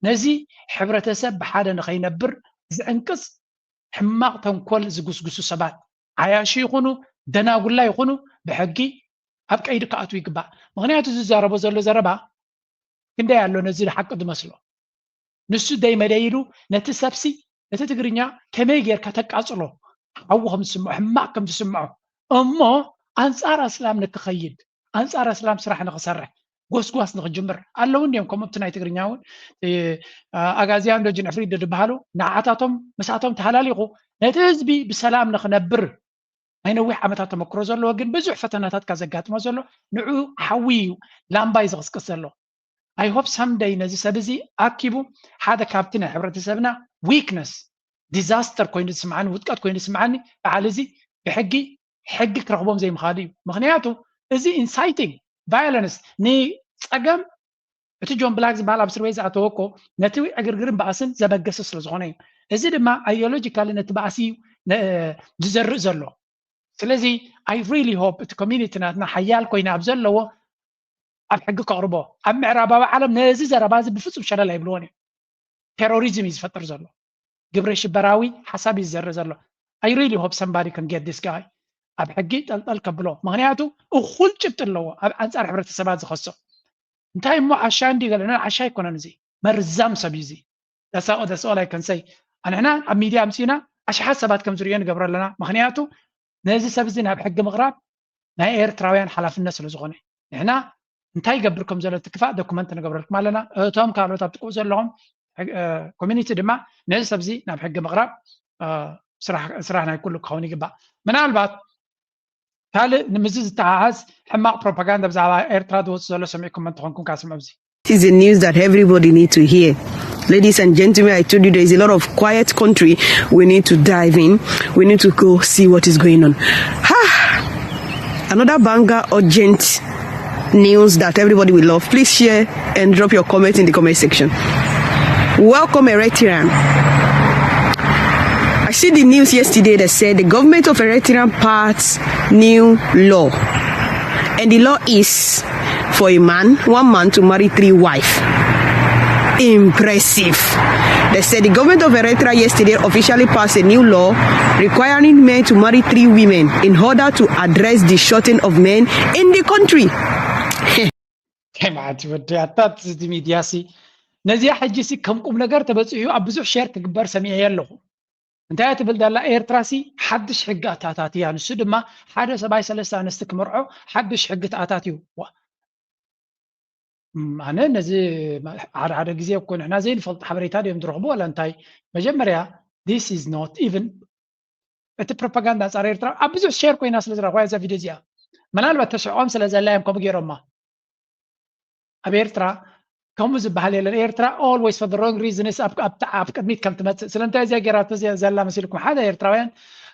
نزي حبرة سب بحادا نخينا بر زعنكس حماق تنكل زقوس قسو سبات عياشي يخونو دنا ولا يخونو بحقي أبك أيدو كأتو يقبع مغنياتو زربو زلو زربا كندا يالو نزيل حق دمسلو نسو دايما دايلو نتسابسي نتتقرنيا كما يجير كتقاصلو عوهم تسمعوا حماقكم تسمعوا اما انصار اسلام نتخيل انصار اسلام سراح نخسرح غوسغواس نخجمر الله ونديم كم بتناي تقرنياون اغازيان دجن افريد دبالو نعاتاتهم مساتهم تحلاليقو نتزبي بسلام نخنبر اينوي عمتات تمكرو زلو ግን ብዙሕ ፈተናታት ካዘጋጥሞ ዘሎ ንዑ ሓዊዩ ላምባይ ዝቅስቀሰሎ I hope someday نزي سبزي أكيبو هذا كابتن حبرتسبنا weakness disaster كوين تسمعني وتقط كوين تسمعني على زي بحقك رغبهم زي مخادي مغنياتو زي inciting violence ني أجمع تجون بلاكس بالا بسرويز أتوقع نتوي أجرجرن باسن زبجس سلزغنين زي دما ideological نتبعسي جزر زلوا سلزي I really hope the community ناتنا حيال كوين أبزلوا أبحق قربه أم عربا عالم نازي زرباز بفصل شلال يبلوني terrorism يفتر زلو قبرش براوي حساب يزر زلو I really hope somebody can get this guy أبحقي الكبلو مغنياتو أخول جبت اللو أنصار حبرة السبات زخصو انتهي مو عشان دي قالنا عشان يكون نزي مرزام سبيزي that's all I can say أنا هنا أميديا أمسينا عشان حسابات كم زريان قبر لنا مغنياتو نازي سبزين أبحق مغرب نا إيرتراويان حلاف الناس لزغوني هنا انتهي قبركم زلو اتكفاء دوكومنت نقبركم لنا توم كارلو تابتقو زلهم كوميونيتي دما نازي سبزي نبحق مغرب سراحنا يكون لك خوني قبا من البعض هل نمزز التعاز حماق بروباغندا بزعبا ايرترا دوت زلو سمعكم من تخونكم كاسم أبزي This is a news that everybody need to hear. Ladies and gentlemen, I told you there is a lot of quiet country. We need to dive in. We need to go see what is going on. Another banger, urgent news that everybody will love. Please share and drop your comments in the comment section. Welcome Eritrean. I see the news yesterday that said the government of Eritrea passed new law. And the law is for one man to marry 3 wives. Impressive. They said the government of Eritrea yesterday officially passed a new law requiring men to marry 3 women in order to address the shortage of men in the country. كما عاد ودي أتات دي ميدياسي نزيا حجسي كم قوم نجار تبصيو أبزح شير تكبر سميع يلله انتهى تبل دلا إيرتراسي حدش حقات آتاتي يعني السود ما حدا سباي سلسة نستكمرعو حدش حقت آتاتيو أنا نزي على جزية يكون إحنا زين فلت حبريتان يوم درغبو ولا انتاي مجمريا this is not even أنت propaganda صار إيرترا أبزح شير كوي ناس لزرا خويا زي فيديو زيا منال بتشعوم سلزلاهم كم جيرهم ما أبيرترا كم زبالة للإيرترا always for the wrong reason is أب كميت كم تمت سلنتا زي جرات زي زلا مسيلكم حدا إيرتراوين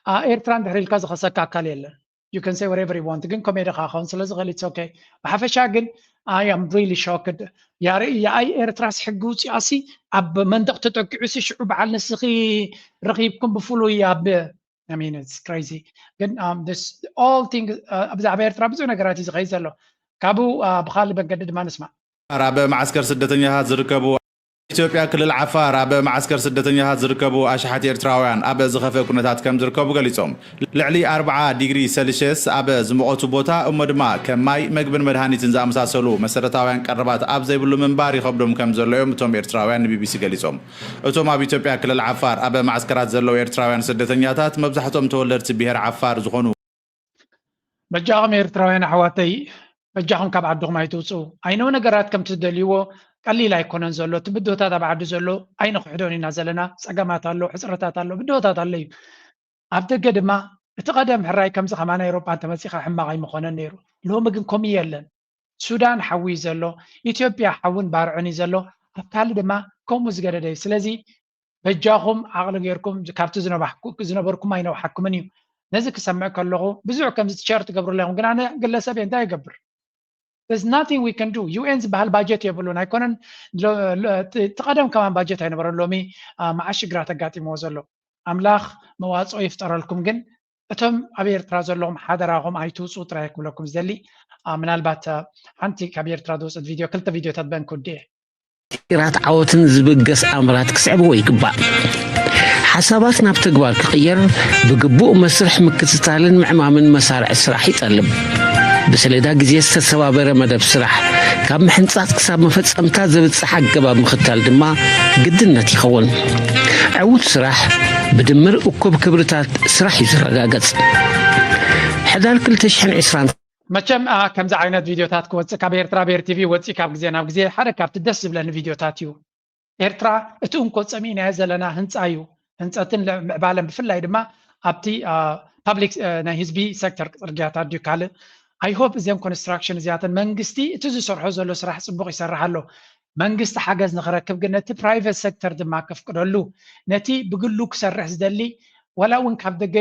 إيرتران بحري الكاز خاصة كاكاليل you can say whatever you want جن كمية خاخون سلزغل it's okay وحفشا جن I am really shocked يا أي إيرتراس حقوس ياسي أب منطقة تتوقعسي شعوب على نسخي رقيبكم بفولو يا ب I mean it's crazy جن this all things أبزع بإيرترا بزونا جراتي غيزلو كابو بخالي بنجدد ما نسمع رابع معسكر سدتنيها زركبوا ኢትዮጵያ ክልል ዓፋር ኣብ ማዓስከር ስደተኛታት ዝርከቡ ኣሽሓት ኤርትራውያን ኣብ ዝኸፈ ኩነታት ከም ዝርከቡ ገሊፆም ልዕሊ 40 ዲግሪ ሴልሺየስ ኣብ ዝሙቐቱ ቦታ እሞ ድማ ከም ማይ ምግብን መድሃኒትን ዝኣመሳሰሉ መሰረታውያን ቀረባት ኣብ ዘይብሉ ምንባር ይኸብዶም ከም ዘለዮም እቶም ኤርትራውያን ንቢቢሲ ገሊፆም እቶም ኣብ ኢትዮጵያ ክልል ዓፋር ኣብ ማዓስከራት ዘለዉ ኤርትራውያን ስደተኛታት መብዛሕትኦም ተወለድቲ ብሄር ዓፋር ዝኾኑ በጃኹም ኤርትራውያን ኣሕዋተይ በጃኹም ካብ ዓድኹም ኣይትውፅኡ ኣይነው ነገራት ከም ትደልይዎ قليل يكونن زلو تبدوتا تبعد زلو أين خحدوني نازلنا سقامات الله حسرتات الله بدوتا الله أبدا قدما تقدم حراي كم زخمان أوروبا أنت مسيخة حماغي مخونا نيرو لو مقن كوميالن سودان حوي زلو إثيوبيا حون بارعني زلو أبتال دما كوموز قددي سلازي بجاهم عقل غيركم كارتو زنبركم أين وحكمني نزك سمعك اللغو بزوع كم زتشارت قبر لهم قلنا قل سبين دا يقبر There's nothing we can do. UN's بحال باجت يبلون هيكونن تقدم كمان باجت هاي نبرر لومي معاش قرات قاتي موزلو أملاخ مواصع يفتر لكم جن أتم أبير ترازل لهم حضرهم عيتوس وترايكم لكم زلي من البات أنتي كبير ترادوس الفيديو كلت فيديو تتبان كوديه إرات عوتن زبقس أمرات كسعب ويكبا حساباتنا بتقبال كغير بقبوء مسرح مكتستالن مع من مسارع السراح يتقلب بسلدا جزية استسوابر مدب سرح كم حنصات كساب مفتس أمتاز بتصحق قباب مختال دما قدنا تيخون عود سرح بدمر وكب كبرتات سرح يزرقاقت حدال كل تشحن عسران مچم كم زعينات فيديوهات كوتس كابير ترابير تي في واتس كاب جزينا بجزي حركه بتدس بلن فيديوهاتيو ኤርትራ እቲ እንኮ ፀሚና ዘለና ህንፃ እዩ ህንፀትን ምዕባለን ብፍላይ ድማ ኣብቲ ፐብሊክ ናይ ህዝቢ ሴክተር ፅርግያታት ድዩ ካልእ አይ ሆፕ እዚኦም ኮንስትራክሽን እዚኣተን መንግስቲ እቲ ዝሰርሖ ዘሎ ስራሕ ፅቡቅ ይሰርሕ ኣሎ መንግስቲ ሓገዝ ንኽረክብ ግን ነቲ ፕራይቬት ሴክተር ድማ ከፍቅደሉ ነቲ ብግሉ ክሰርሕ ዝደሊ ወላ እውን ካብ ደገ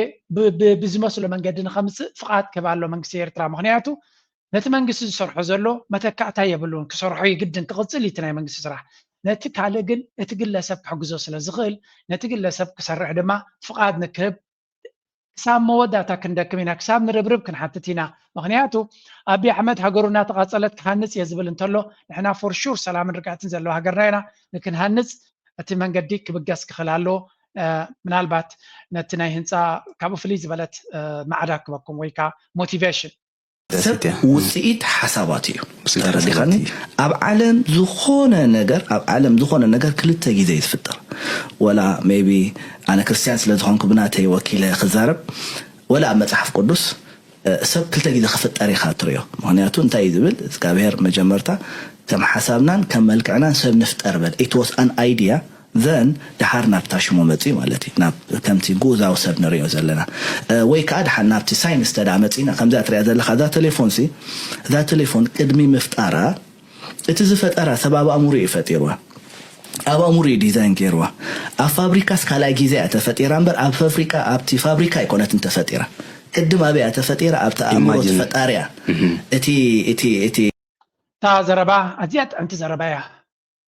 ብዝመስሎ መንገዲ ንኸምፅእ ፍቓድ ክህብ ኣሎ መንግስቲ ኤርትራ ምክንያቱ ነቲ መንግስቲ ዝሰርሖ ዘሎ መተካእታ የብሉን ክሰርሖ ይግድን ክቕፅል እቲ ናይ መንግስቲ ስራሕ ነቲ ካልእ ግን እቲ ግለሰብ ክሕግዞ ስለ ዝኽእል ነቲ ግለሰብ ክሰርሕ ድማ ፍቓድ ንክህብ ክሳብ መወዳእታ ክንደክም ኢና ክሳብ ንርብርብ ክንሓትት ኢና ምክንያቱ ኣብይ ኣሕመድ ሃገሩና ተቓፀለት ክሃንፅ እየ ዝብል እንተሎ ንሕና ፎር ሹር ሰላምን ርግኣትን ዘለዎ ሃገርና ኢና ንክንሃንፅ እቲ መንገዲ ክብገስ ክኽእል ኣለዎ ምናልባት ነቲ ናይ ህንፃ ካብኡ ፍልይ ዝበለት ማዕዳ ክበኩም ወይ ከዓ ሞቲቬሽን ሰብ ውፅኢት ሓሳባት እዩ ተረዲኻኒ ኣብ ዓለም ዝኾነ ነገር ክልተ ግዜ ይትፍጠር ወላ ሜቢ ኣነ ክርስቲያን ስለ ዝኾንኩ ብናተይ ወኪለ ክዛረብ ወላ ኣብ መፅሓፍ ቅዱስ ሰብ ክልተ ግዜ ክፍጠር ኢኻ ትሪኦ ምክንያቱ እንታይ እዩ ዝብል እግዚኣብሔር መጀመርታ ከም ሓሳብናን ከም መልክዕናን ሰብ ንፍጠር በል it was an idea then ድሓር ናብታ ሽሙ መፅኢ ማለት እዩ ናብ ከምቲ ጉዛው ሰብ ንሪኦ ዘለና ወይ ከዓ ድሓር ናብቲ ሳይንስ ተዳመፂና ከምዛ ትሪኣ ዘለካ እዛ ቴሌፎን ቅድሚ ምፍጣራ እቲ ዝፈጠራ ሰብ ኣብ ኣእምሮ እዩ ፈጢርዋ ኣብ ኣእምሮ ዲዛይን ገይርዋ ኣብ ፋብሪካስ ካልኣይ ግዜ እያ ተፈጢራ እምበር ኣብቲ ፋብሪካ ኣይኮነትን ተፈጢራ ቅድም ኣብያ ተፈጢራ ኣብቲ ኣእምሮ ተፈጣርያ እቲ تا زربا أزياد أنت زربايا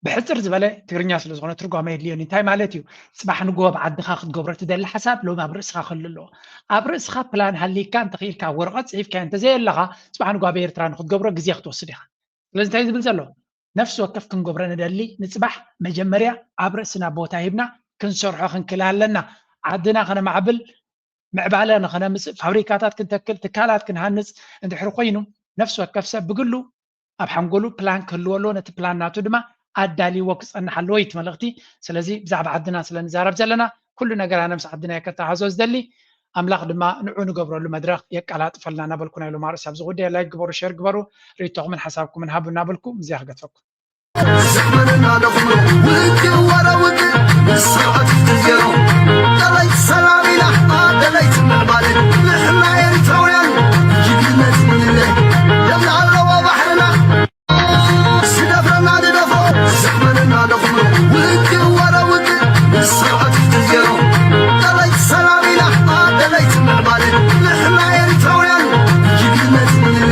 بحصر زبالة تغرنيا سلزغنا ترقوا ما يدليون انتاي مالتيو صباح نقوى بعد خاخد قبرة تدل حساب لو ما برسخا خللو أبرسخا بلان هاللي كان تخيل كا ورقة صعيف كان تزي اللغة صباح نقوى بيرتران خد قبرة قزيخ توصدها لازم تايز بلزلو نفس وقف كن قبرة ندلي نصبح مجمريا أبرسنا بوتا هبنا كن سرحو خن كلال لنا عدنا خنا معبل معبالنا خنا فابريكاتات كن تكل تكالات كن هنس انت حرقينو نفس وقف سب بقولو أب حنقولو بلان كلو لو نت بلان ناتو دما ኣዳሊ ወክፀና ሓለወ ይትመልእቲ ስለዚ ብዛዕባ ዓድና ስለንዛረብ ዘለና ኩሉ ነገር ኣነ ምስ ዓድና ከተሓዞ ዝደሊ ኣምላኽ ድማ ንዑ ንገብረሉ መድረኽ የቃላጥፈልና ናበልኩና ኢሉ ማርስ ኣብዚ ጉዳይ ላይ ግበሩ ሸር ግበሩ ሪቶኹምን ሓሳብኩምን ሃቡ ናበልኩ ምዝያ ክገትፈኩም